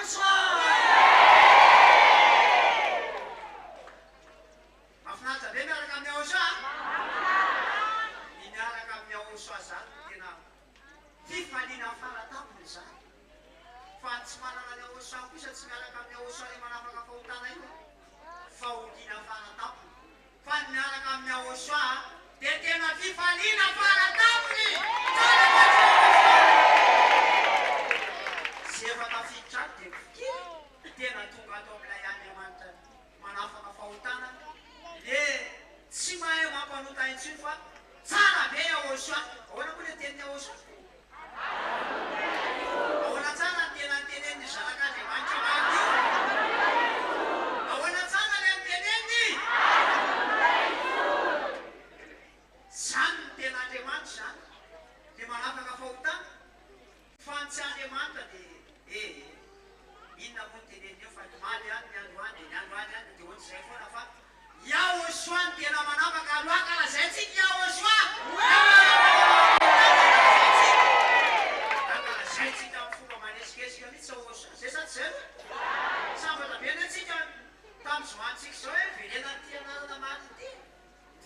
Aosoa manafaka fahotana io fahodiana faratapony fa miaraka amin'ny Aosoa dia tena fifaliana faratapony sy efa tafiditra dia tena tonga atao amin'ilay Andriamanitra manafaka fahotana le tsy mahay mampanota intsony fa tsara be Aosoa. Ahoana koa le tenin'ny Aosoa? Ahoana tsara ny tena tenen'ny zanak'Andriamanitra madio? Ahoana tsara le tenenny? Zany ny tena Andriamanitra zany le manafaka fahotana fa ny tsy Andriamanitra dia inona moa ny tenenny eo fa maly any ny andro any dia ohatr'izay foana fa Aosoa ny tena manafaka aloha karazay tsika Aosoa karazay tsika amin'ny fomba manesikesika mihitsy Aosoa zay sady zay sambatra be ny atsika tamin'izao antsika zao hoe velena ny ty anarana mariny ty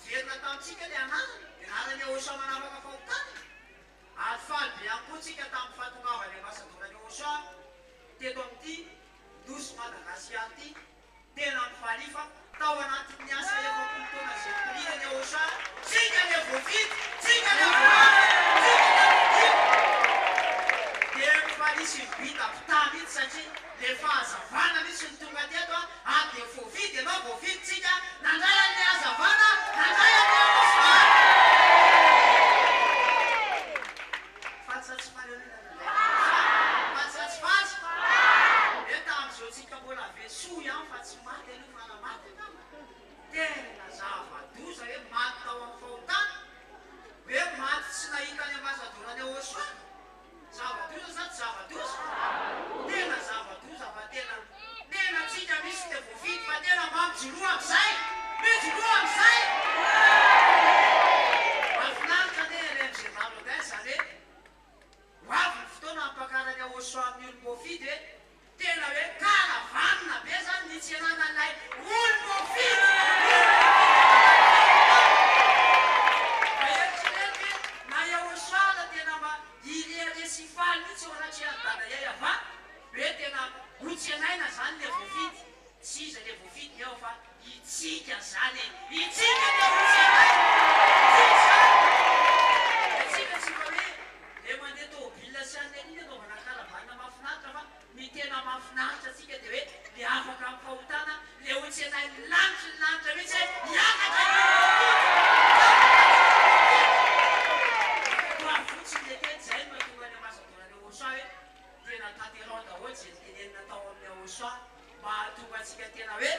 velona tamintsika le anarany Aosoa manafaka fahotana ary faly be ihany koa tsika tamin'ny fahatongavany ambasadorany Aosoa teto amin'ity nosy Madagasikara ty tena mifalifa tao anatin'ny asa efapolo taona zay tolinany Aosoa tsika le voavidy tsika le dia mifalisy vita vita mihitsy satria le fahazavana mihitsy ny tonga teto ary dia voavidy ianao voavidy tsika nandray amin'ny hazavana nandray amin'ny Aosoa fatsatsy fatsatsy e tamin'izao tsika mbola vesoa ihany fa tsy maty aloha fa namaty tena zava-doza hoe maty tao amin'ny fahotana hoe maty tsy nahita ny ambasadorany Aosoa zava-doza sady zava-doza tena zava-doza fa tena tsika misy dia voavidy fa tena mampijoroa amin'izay mijoroa amin'izay mahafinaritra ne ren'izay naloday zany hoe hoavy ny fotoana ampakarany Aosoa amin'ny olo voavidy hoe tena hoe karavanina be zany nitsenana an'ilay olo voavidy na Aosoa la tena mba irere sy faly mihitsy eo anatria dada iay ava hoe tena hotsenaina zany le voavidy tsy iza le voavidy eo fa itsika zany itsika le hotsenaina itsika tsy mba hoe le mandeha tômôbila sy an'iny anaovana karavanina mahafinaritra fa ny tena mahafinaritra atsika dia hoe le afaka amin'ny fahotana le hotsenainy lanitra ny lanitra mihitsy hiakatra fotsiny le teny zay no mahatonga ny ambasadorany Aosoa hoe tena tanterao daholo zay ny tenenina tao amin'ny Aosoa mahatonga atsika tena hoe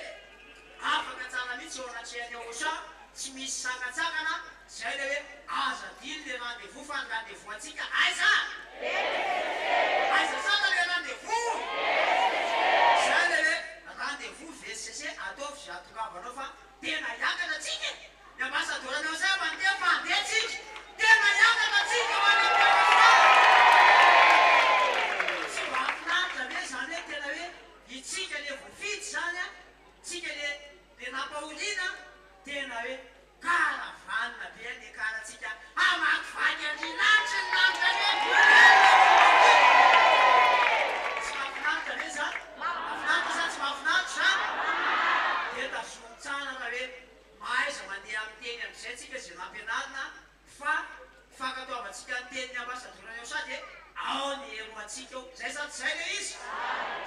afaka tsara mihitsy eo anatrehan'ny Aosoa tsy misy sakatsakana zay le hoe azadiny le rendez-vous fa ny rendez-vous atsika aiza saka le rendez-vous zay le hoe rendez-vous VCC ataovy zay atongavanao fa tena hiakatra atsika ny ambasadorany Aosoa mandeha fandeha tsika tena hiakatra atsika mandeha tsy mahafinaritra be zany hoe tena hoe itsika le voavidy zany tsika le nampaholiana tena hoe karavanina be le karatsika amakivaky any lanitra ny lanitra tsy mahafinaritra be zany mahafinaritra zany tsy mahafinaritra zany dia tazomy tsara raha hoe mahaiza mandeha amin'ny teny amin'izay tsika zay nampianarina fa fakatoavatsika ny tenin'ny ambasadorany Aosoa dia ao ny hero atsika eo zay sady zay le izy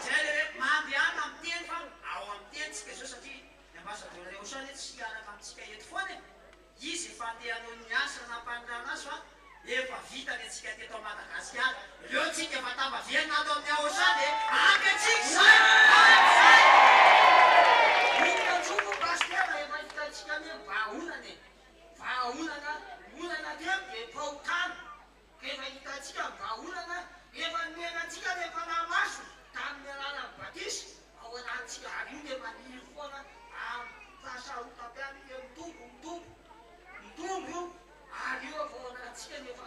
zay le hoe mandehana amin'ny teny fa ao amin'ny teny tsika zao satria ny ambasadorany Aosoa le tsy hiaraka amintsika eto foana izy efa andeha hanao ny asa nampanirana azy fa efa vita ny atsika teto a Madagasikara reo tsika efa tabaverina atao amin'ny Aosoa dia ampy atsika zay Inatsuko pastera efa hitatsika ny vahaonany onana dia pautana efa hitatsika vahaonana efa menantsika rehefa namaso tamin'ny alàna batisy ao anatsika ary io dia maniry foana fahasarotam-piany dia mitombo io ary io avao anatsika nefa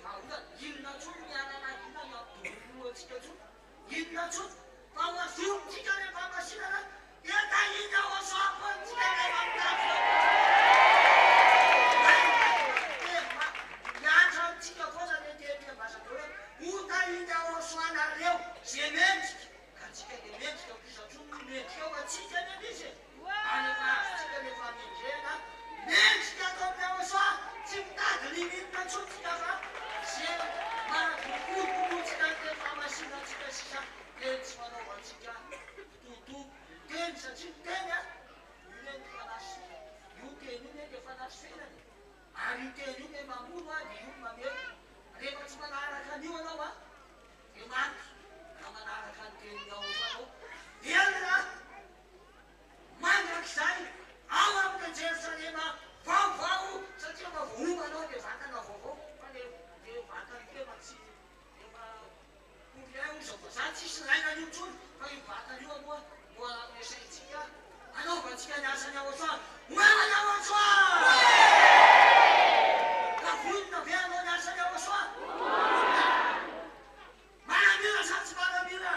vahaonana inonatsuko mianana inona ampidorono atsika tso inonatsuko fa oazomitsika rehefa masinana eta iny Aosoa pontsika rehefa mitafo miatra amintsika foana le teny ambasadora ota iny Aosoa nareo zay mendrika ka tsika dia mendrika fisatsono atsika ny an'izy any amatsika rehefa mindrena mendrika atao amin'ny ahosoa tsy mitady liminina tsotsika fa zay manakokokotsika rehefa masinatsika sisa teny tsy manaovantsika toto teny satria teny a io eny fanaso io teny io eny fanasoenany ary io teny io ny mamono a dia io mamety rehefa tsy manaraka an'io anao a dia maty na manaraka ny teny ahosoanao elona mandrak'izay ao amin'ny jerosalema vaovao satria mavohomanao dia vatana vaovao fa le vatany tena tsy efa olay oza fa za tsisy raina an'io ntsony fa io vatana io aloha no esaitsika anaovantsika ny asany ahosoa oemany ahosoa ka vonina ve anao ny asany ahosoa manamira sa tsy manamira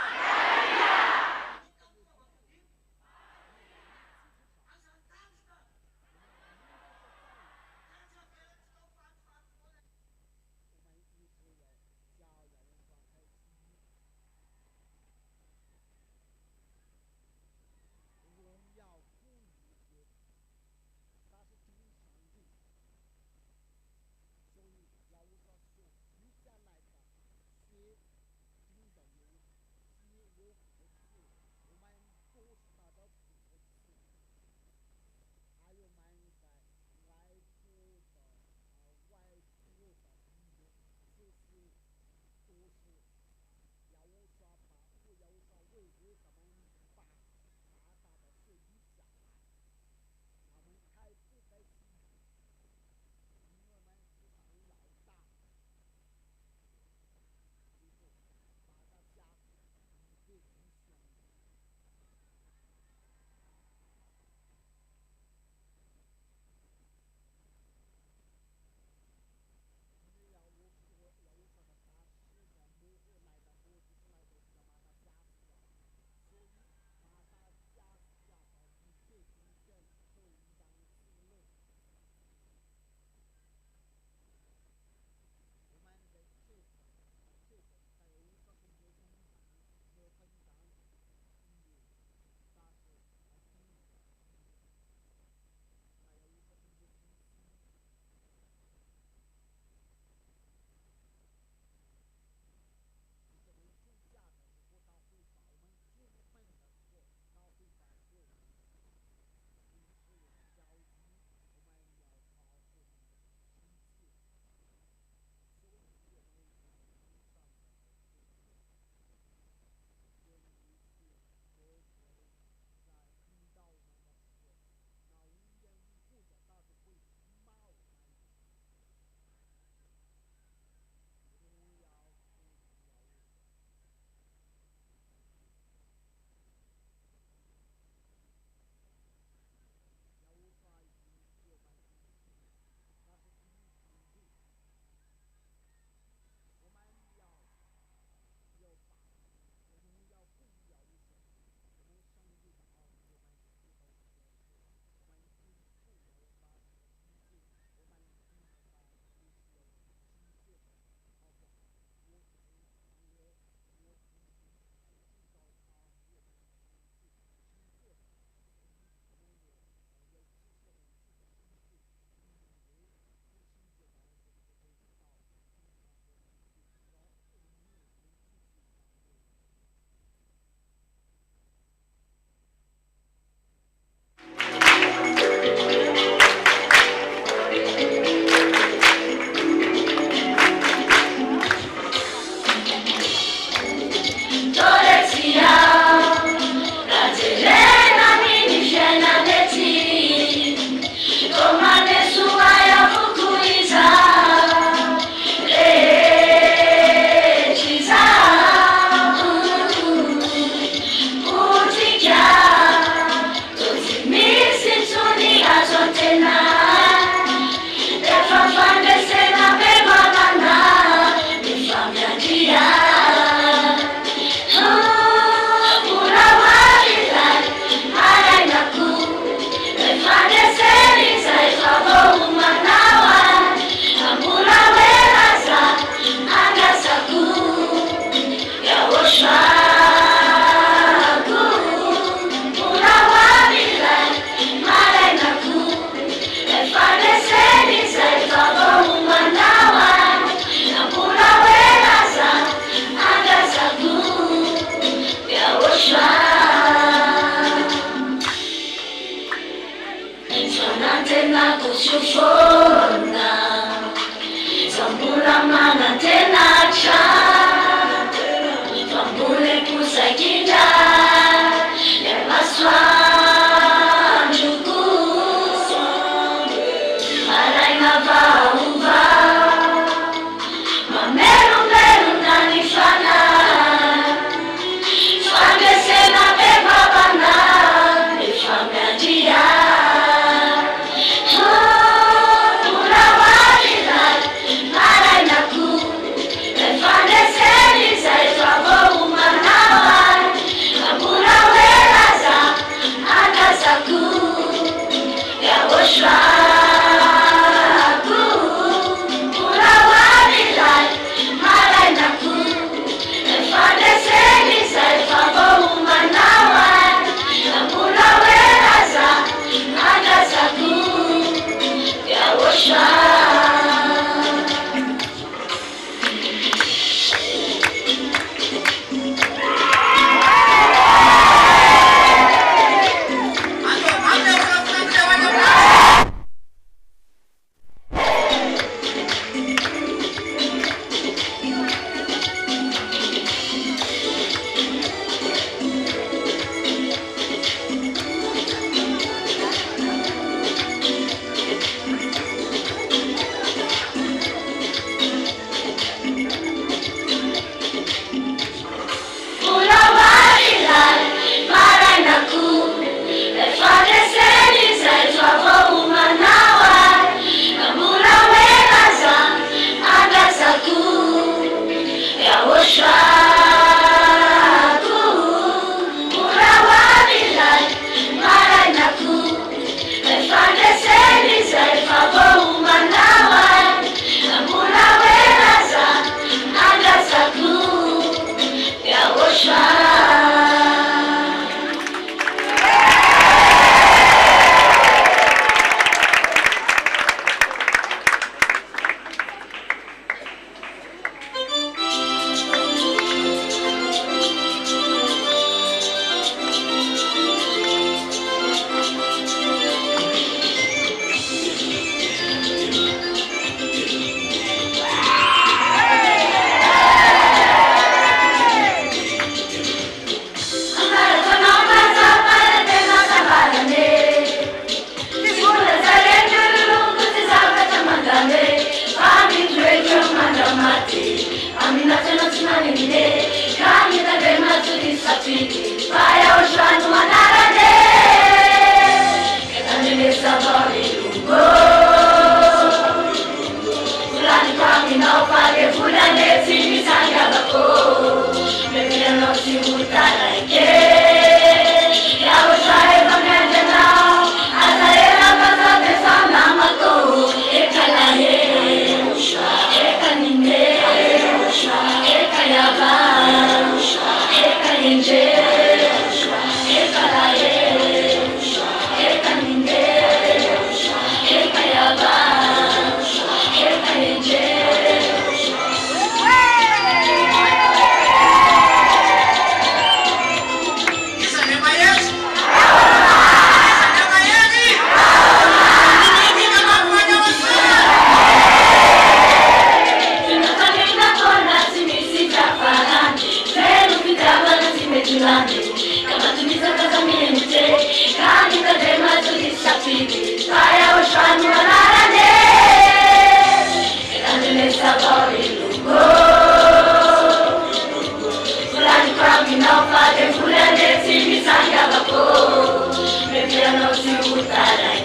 sufona Zambula mana tena cha Fambule kusakita Lemaswa njuku Maraina vauva Mameru meru nanifana Fame sena beba bana Nifame adia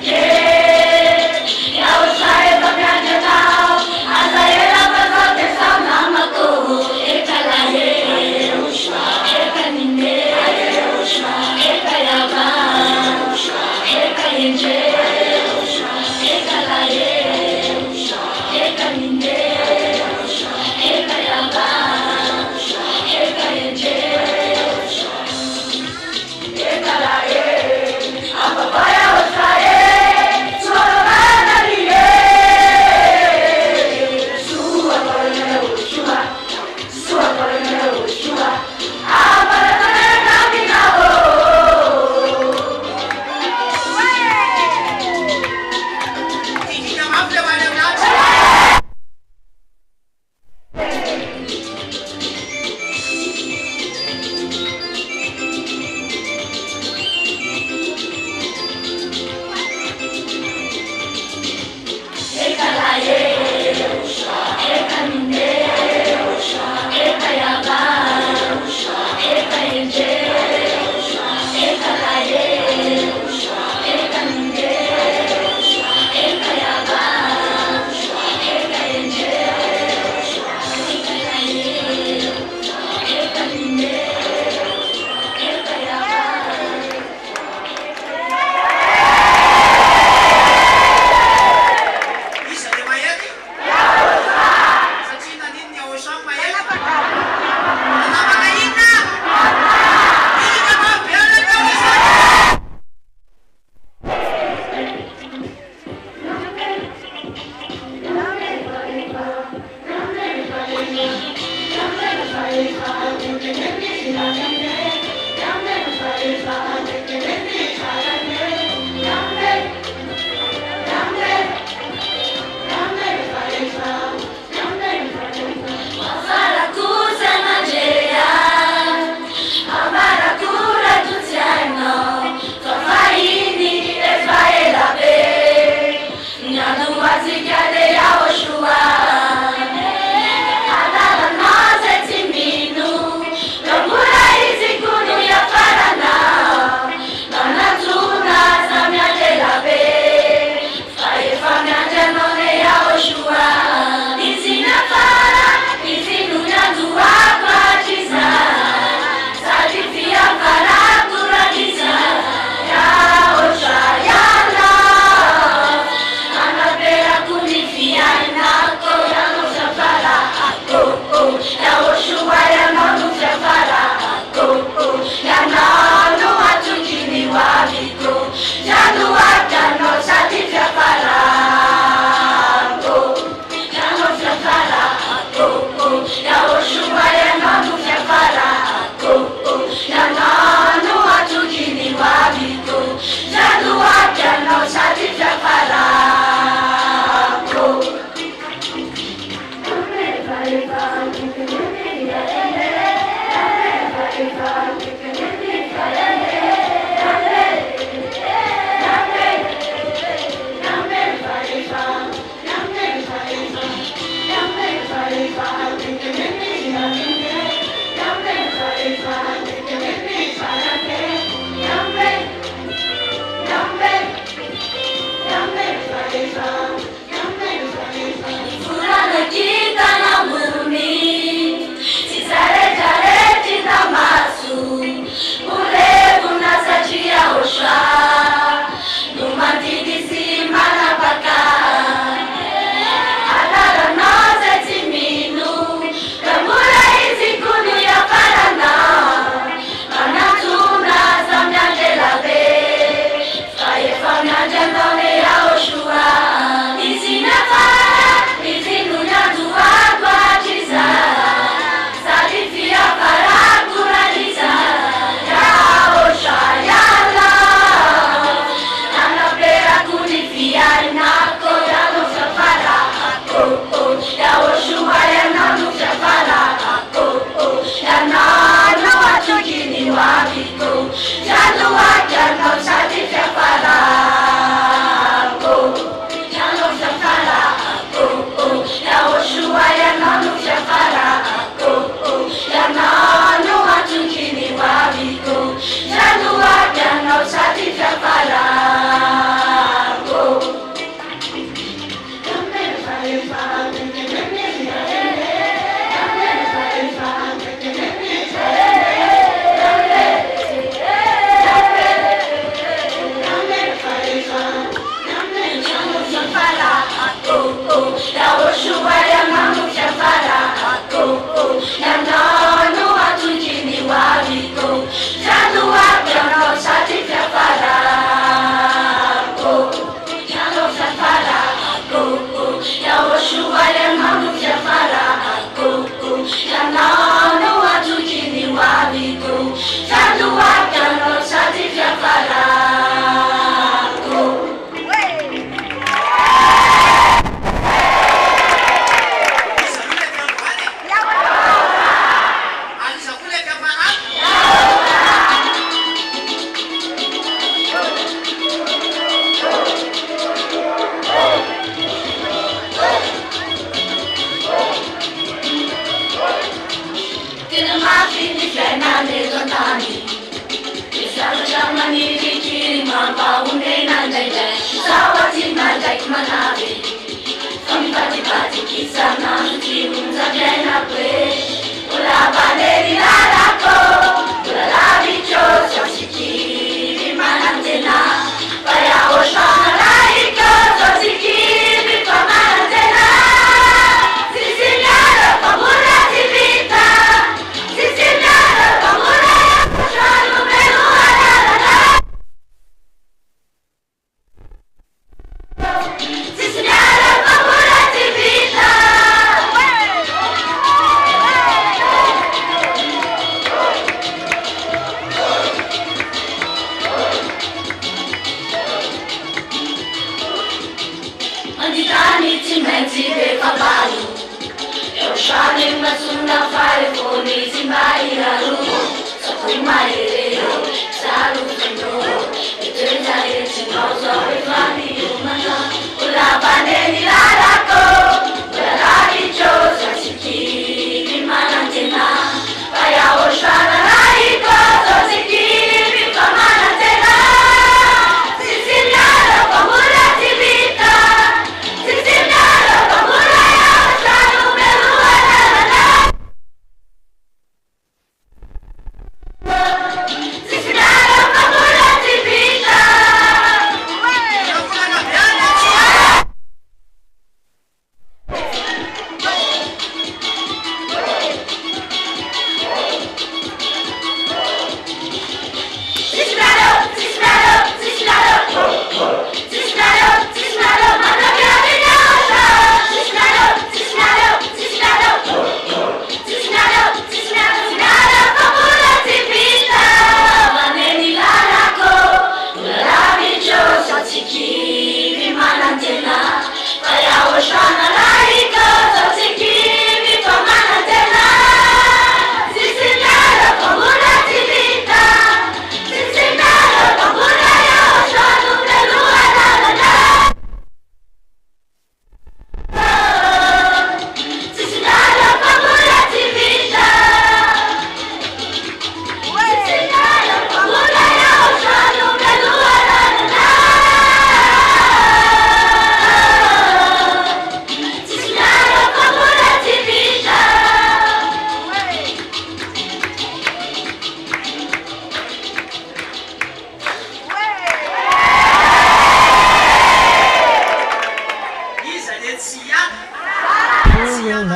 Hey,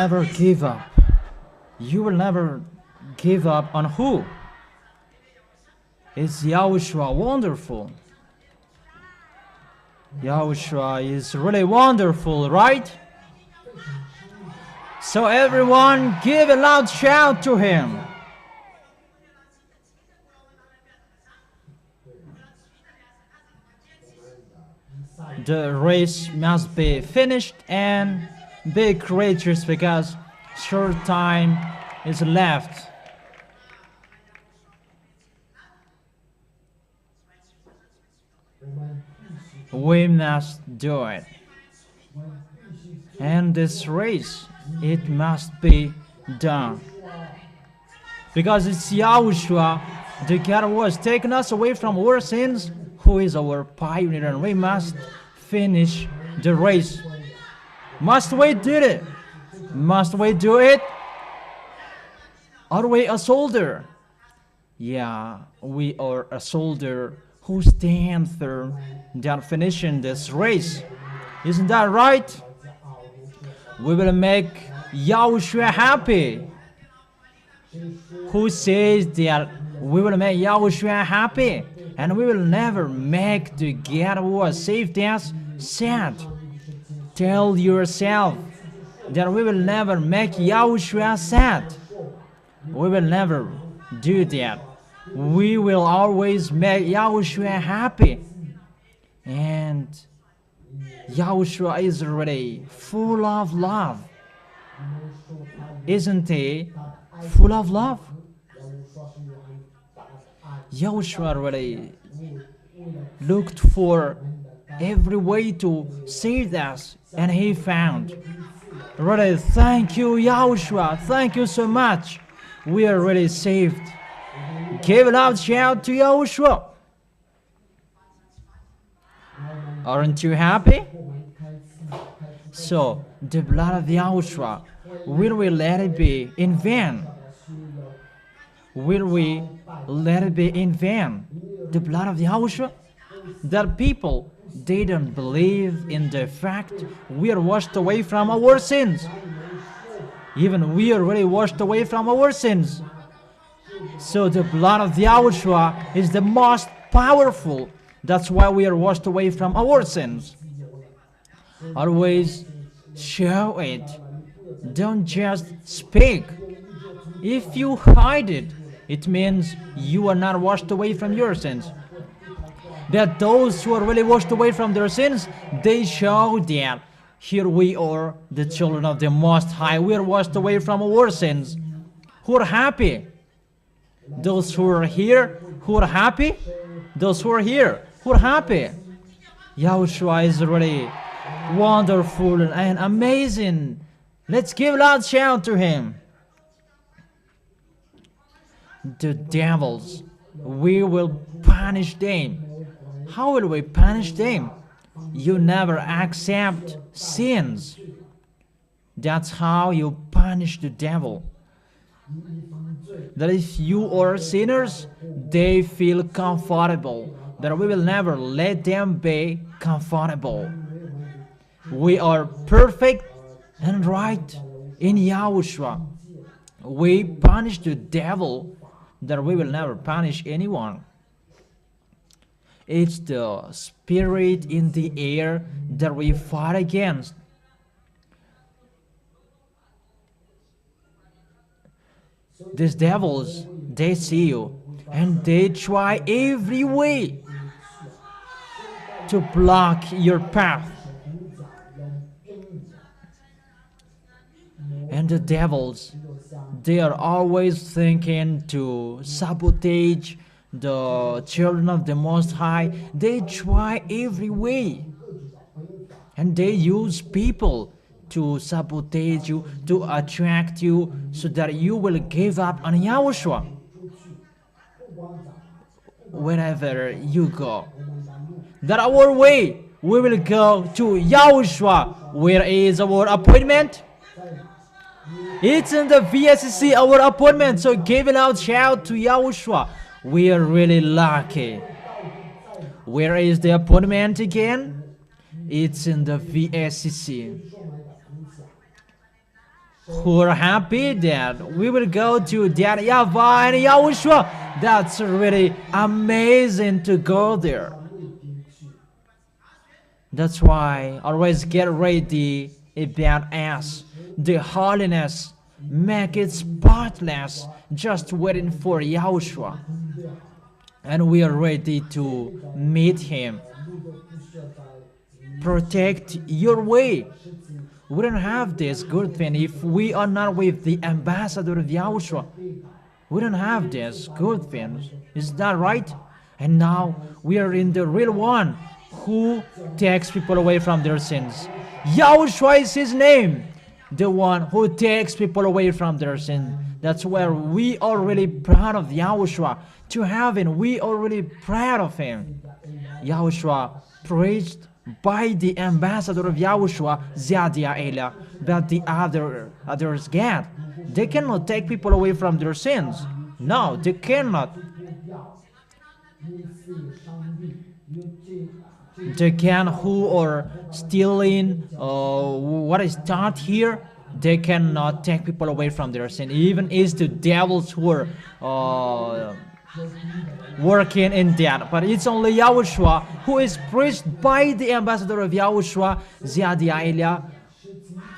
never give up. You will never give up on who? Is Yahushua wonderful? Yahushua is really wonderful, right? So everyone give a loud shout to him. The race must be finished and be courageous because short time is left. We must do it. And this race, it must be done. Because it's Yahushua, the God who has taken us away from our sins, who is our pioneer, and we must finish the race. Must we do it? Must we do it? Are we a soldier? Yeah, we are a soldier who stands firm than finishing this race. Isn't that right? We will make Yahushua happy. Who says that we will make Yahushua happy? And we will never make the God who has saved us sad. Tell yourself that we will never make Yahushua sad. We will never do that. We will always make Yahushua happy. And Yahushua is already full of love. Isn't he full of love? Yahushua already looked for every way to save us, and he found. Really, thank you, Yahushua. Thank you so much. We are really saved. Give a loud shout to Yahushua. Aren't you happy? So the blood of Yahushua, will we let it be in vain? Will we let it be in vain? The blood of Yahushua? That people, they don't believe in the fact we are washed away from our sins. Even we are already washed away from our sins. So the blood of Yahushua is the most powerful. That's why we are washed away from our sins. Always show it. Don't just speak. If you hide it, it means you are not washed away from your sins. That those who are really washed away from their sins, they show that here we are, the children of the Most High. We are washed away from our sins. Who are happy? Those who are here, who are happy? Those who are here, who are happy? Yahushua is really wonderful and amazing. Let's give a loud shout to him. The devils, we will punish them. How will we punish them? You never accept sins. That's how you punish the devil. That if you are sinners, they feel comfortable. That we will never let them be comfortable. We are perfect and right in Yahushua. We punish the devil, that we will never punish anyone. It's the spirit in the air that we fight against. These devils, they see you and they try every way to block your path. And the devils, they are always thinking to sabotage the children of the Most High. They try every way. And they use people to sabotage you, to attract you, so that you will give up on Yahushua. Wherever you go, that our way, we will go to Yahushua. Where is our appointment? It's in the VSCC, our appointment. So give a loud shout to Yahushua. We are really lucky. Where is the appointment again? It's in the VSCC. Who are happy that we will go to that Yahweh and Yahushua. That's really amazing to go there. That's why always get ready about us. The holiness, make it spotless, just waiting for Yahushua. And we are ready to meet him. Protect your way. We don't have this good thing if we are not with the ambassador of Yahushua. We don't have this good thing. Is that right? And now we are in the real one who takes people away from their sins. Yahushua is his name. The one who takes people away from their sin. That's where we are really proud of Yahushua. To heaven, we are really proud of him. Yahushua preached by the ambassador of Yahushua, Zadia Elia, but the others get. They cannot take people away from their sins. No, they cannot. They can who are stealing what is taught here. They cannot take people away from their sin. Even is the devils who are working in that. But it's only Yahushua who is preached by the ambassador of Yahushua, Zadia Elia,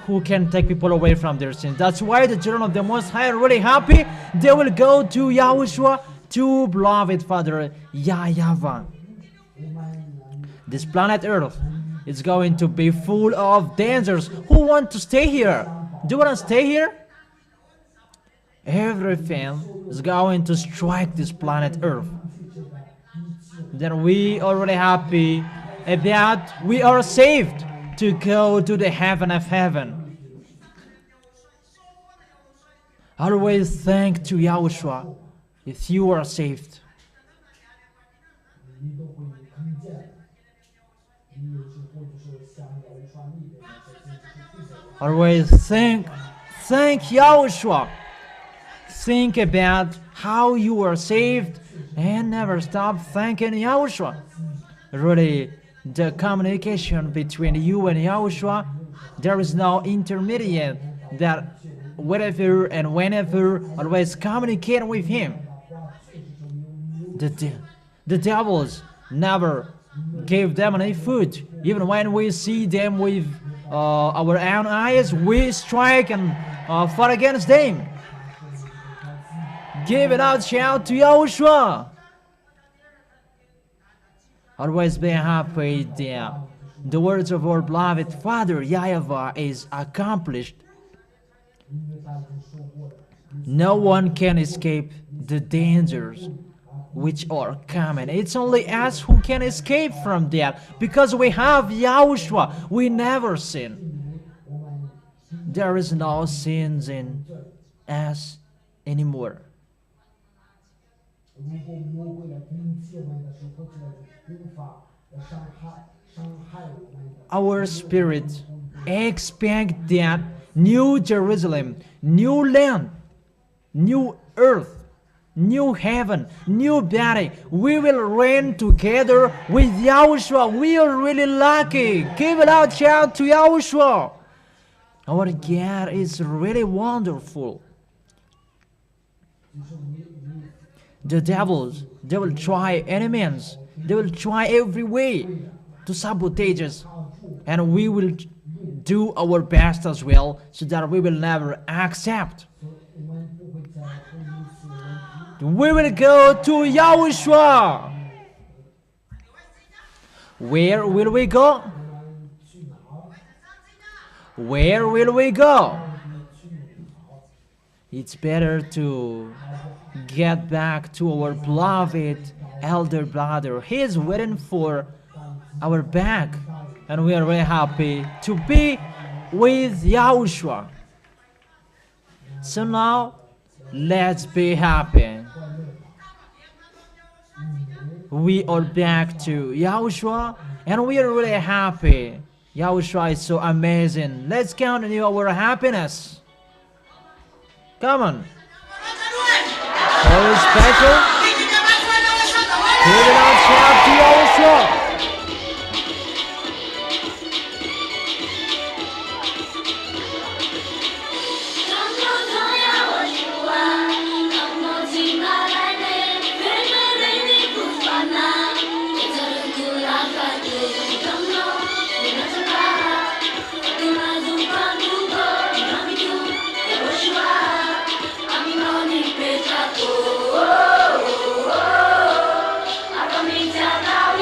who can take people away from their sin. That's why the children of the Most High are really happy. They will go to Yahushua, to beloved Father Yahweh. This planet Earth is going to be full of dangers. Who want to stay here? Do you want to stay here? Everything is going to strike this planet Earth. Then we are really happy that we are saved to go to the heaven of heaven. Always thank to Yahushua if you are saved. Always thank Yahushua. Think about how you were saved and never stop thanking Yahushua. Really, the communication between you and Yahushua, there is no intermediate that whatever and whenever always communicate with him. The devils never gave them any food. Even when we see them with our own eyes, we strike and fight against them. Give it out, shout to Yahushua. Always be happy that the words of our beloved Father Yahweh is accomplished. No one can escape the dangers which are coming. It's only us who can escape from that, because we have Yahushua. We never sin. There is no sins in us anymore. Our spirit expect that new Jerusalem, new land, new earth, new heaven, new body. We will reign together with Yahushua. We are really lucky. Give it out, shout to Yahushua. Our God is really wonderful. The devils, they will try any means. They will try every way to sabotage us. And we will do our best as well, so that we will never accept. We will go to Yahushua. Where will we go? Where will we go? It's better to get back to our beloved elder brother. He is waiting for our back, and we are very happy to be with Yahushua. So now, let's be happy. We are back to Yahushua, and we are really happy. Yahushua is so amazing. Let's continue our happiness. Come on. Holy special. Give it out, shout to Yahushua. Now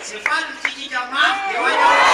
Zefani tikika mafy dia hoany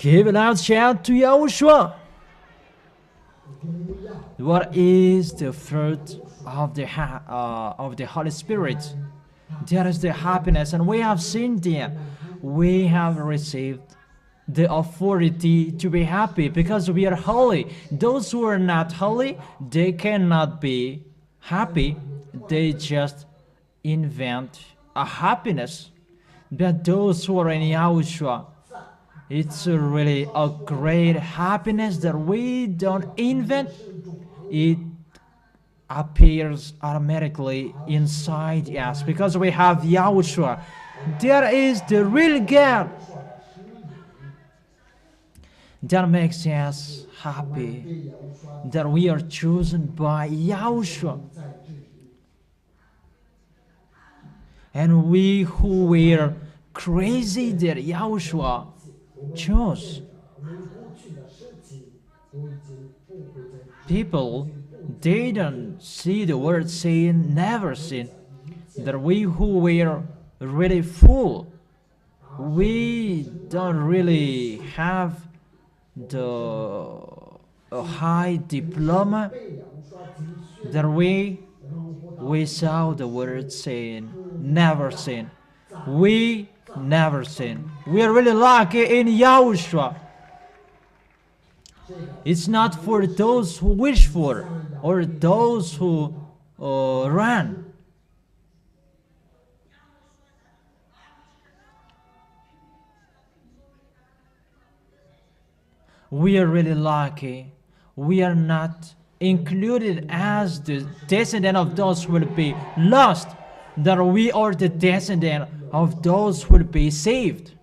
Give a loud shout to Yahushua. What is the fruit of the Holy Spirit? There is the happiness, and we have seen that we have received the authority to be happy because we are holy. Those who are not holy, they cannot be happy. They just invent a happiness. But those who are in Yahushua, it's really a great happiness that we don't invent. It appears automatically inside us because we have Yahushua. There is the real God that makes us happy, that we are chosen by Yahushua. And we who were crazy that Yahushua chose. People, they don't see the word saying never sin. That we who were really full, we don't really have the high diploma, that we saw the word saying never sin. We never sin. We are really lucky in Yahushua. It's not for those who wish for or those who run. We are really lucky. We are not included as the descendant of those who will be lost, that we are the descendant of those who will be saved.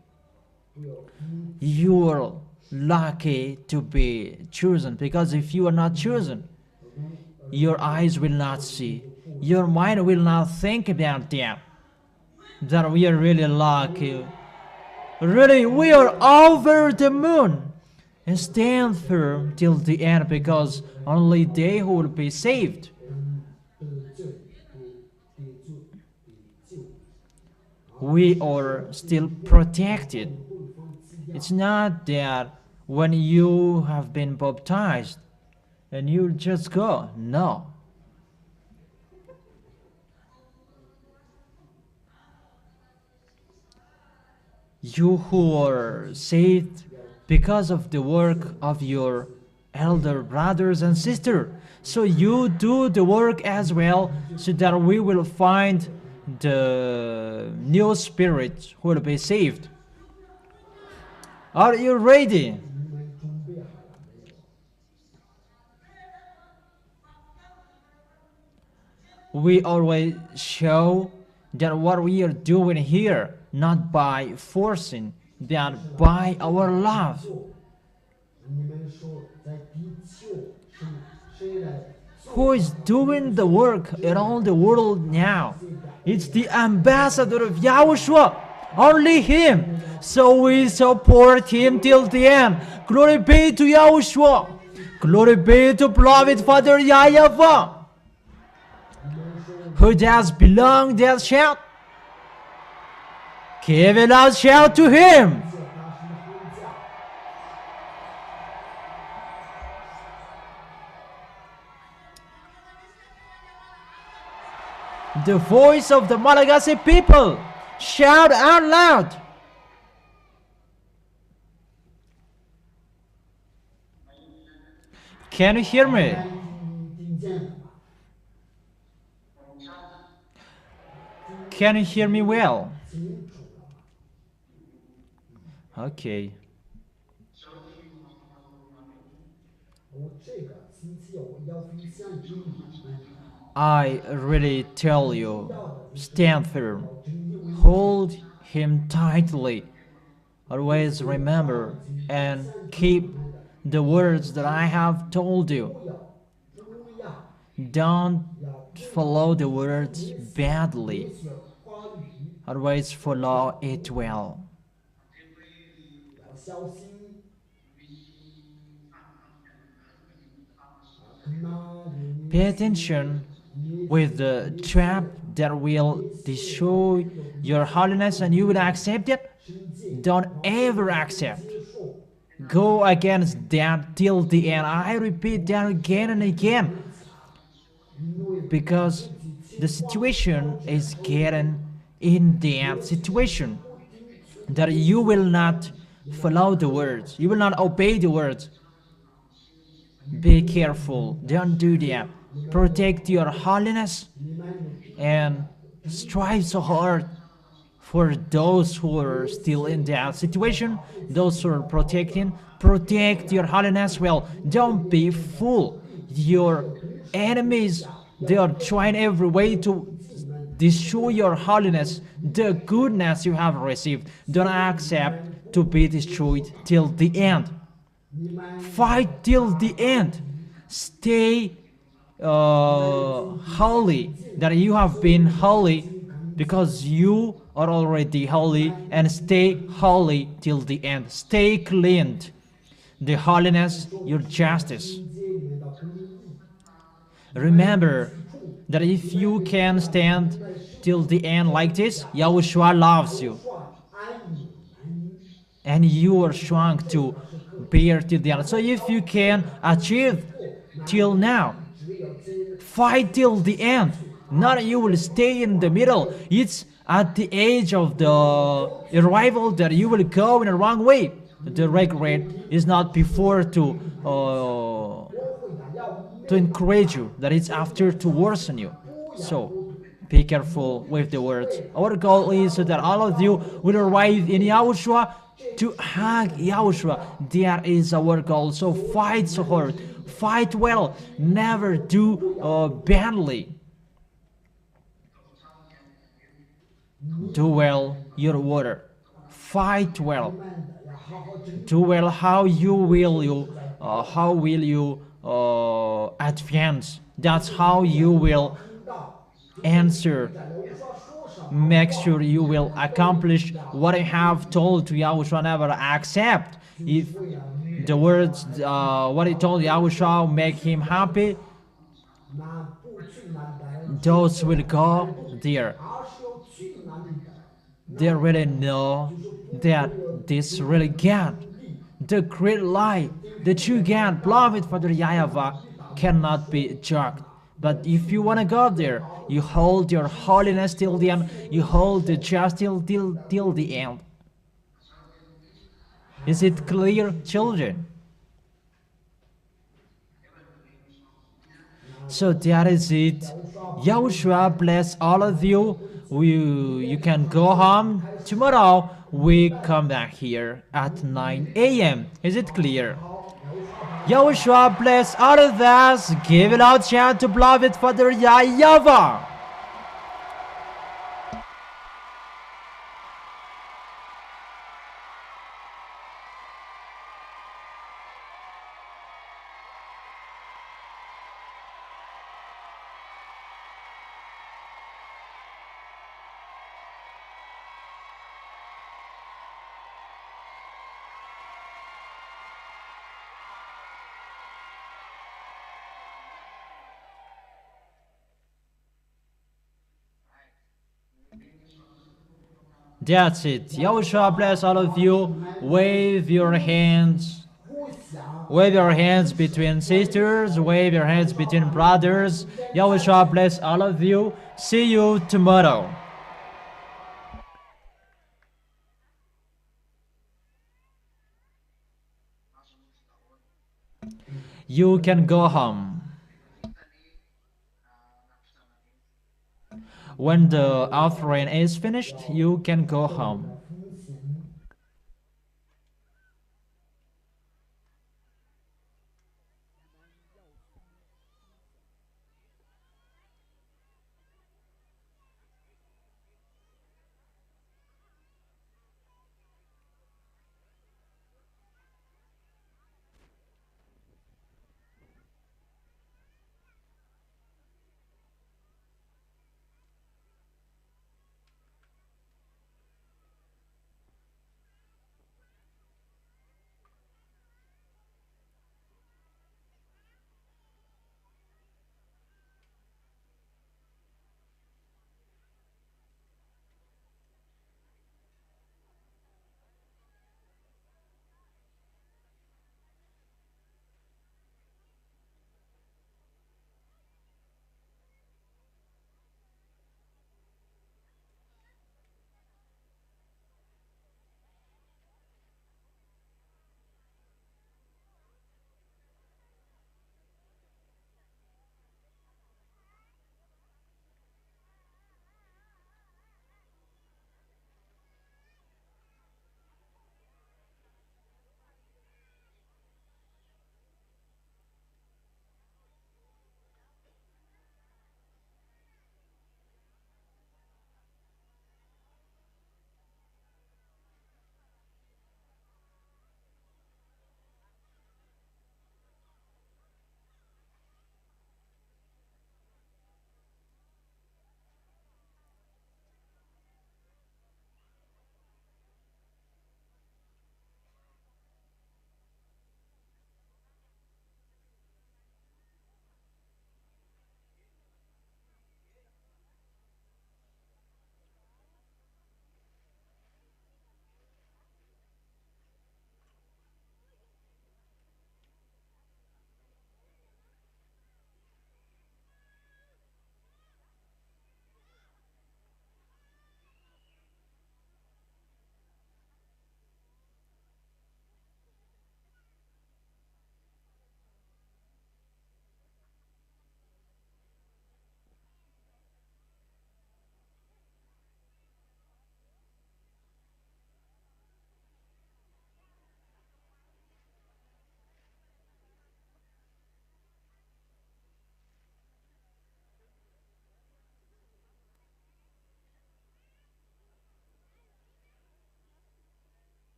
You are lucky to be chosen, because if you are not chosen, your eyes will not see, your mind will not think about that. That we are really lucky. Really, we are over the moon. And stand firm till the end, because only they who will be saved. We are still protected. It's not that when you have been baptized and you just go. No. You who are saved because of the work of your elder brothers and sisters. So you do the work as well, so that we will find the new spirit who will be saved. Are you ready? We always show that what we are doing here, not by forcing, but by our love. Who is doing the work in all the world now? It's the ambassador of Yahushua, only him. So we support him till the end. Glory be to Yahushua. Glory be to beloved Father Yahweh, who does belong that shout. Give a loud shout to him. The voice of the Malagasy people, shout out loud. Can you hear me? Can you hear me well? Okay. I really tell you, stand firm, hold him tightly, always remember and keep the words that I have told you. Don't follow the words badly, always follow it well. Pay attention with the trap that will destroy your holiness, and you will accept it. Don't ever accept go against that till the end. I repeat that again and again, because the situation is getting in that situation that you will not follow the words, you will not obey the words. Be careful, don't do that. Protect your holiness and strive so hard for those who are still in that situation, those who are protect your holiness well. Don't be fool. Your enemies, they are trying every way to destroy your holiness, the goodness you have received. Don't accept to be destroyed till the end. Fight till the end. Stay holy, that you have been holy because you are already holy, and stay holy till the end. Stay cleaned. The holiness, your justice. Remember that if you can stand till the end like this, Yahushua loves you. And you are strong to bear till the end. So if you can achieve till now, fight till the end. Not you will stay in the middle. It's at the age of the arrival that you will go in the wrong way. The regret is not before to encourage you, that it's after to worsen you. So be careful with the words. Our goal is so that all of you will arrive in Yahushua, to hug Yahushua. That is our goal. So fight so hard, fight well, never do badly. Do well your water, fight well, do well. How will you advance? That's how you will answer. Make sure you will accomplish what I have told to Yahushua. Never accept if the words what he told Yahushua make him happy. Those will go there. They really know that this really God, the great light, the true God, beloved Father Yahweh, cannot be judged. But if you want to go there, you hold your holiness till the end, you hold the just till the end. Is it clear, children? So that is it. Yahushua bless all of you. You can go home. Tomorrow we come back here at 9 a.m. Is it clear? Yahushua bless all of us. Give it out shout to beloved Father Yahweh. That's it. Yahushua bless all of you. Wave your hands. Wave your hands between sisters. Wave your hands between brothers. Yahushua bless all of you. See you tomorrow. You can go home. When the offering is finished, you can go home.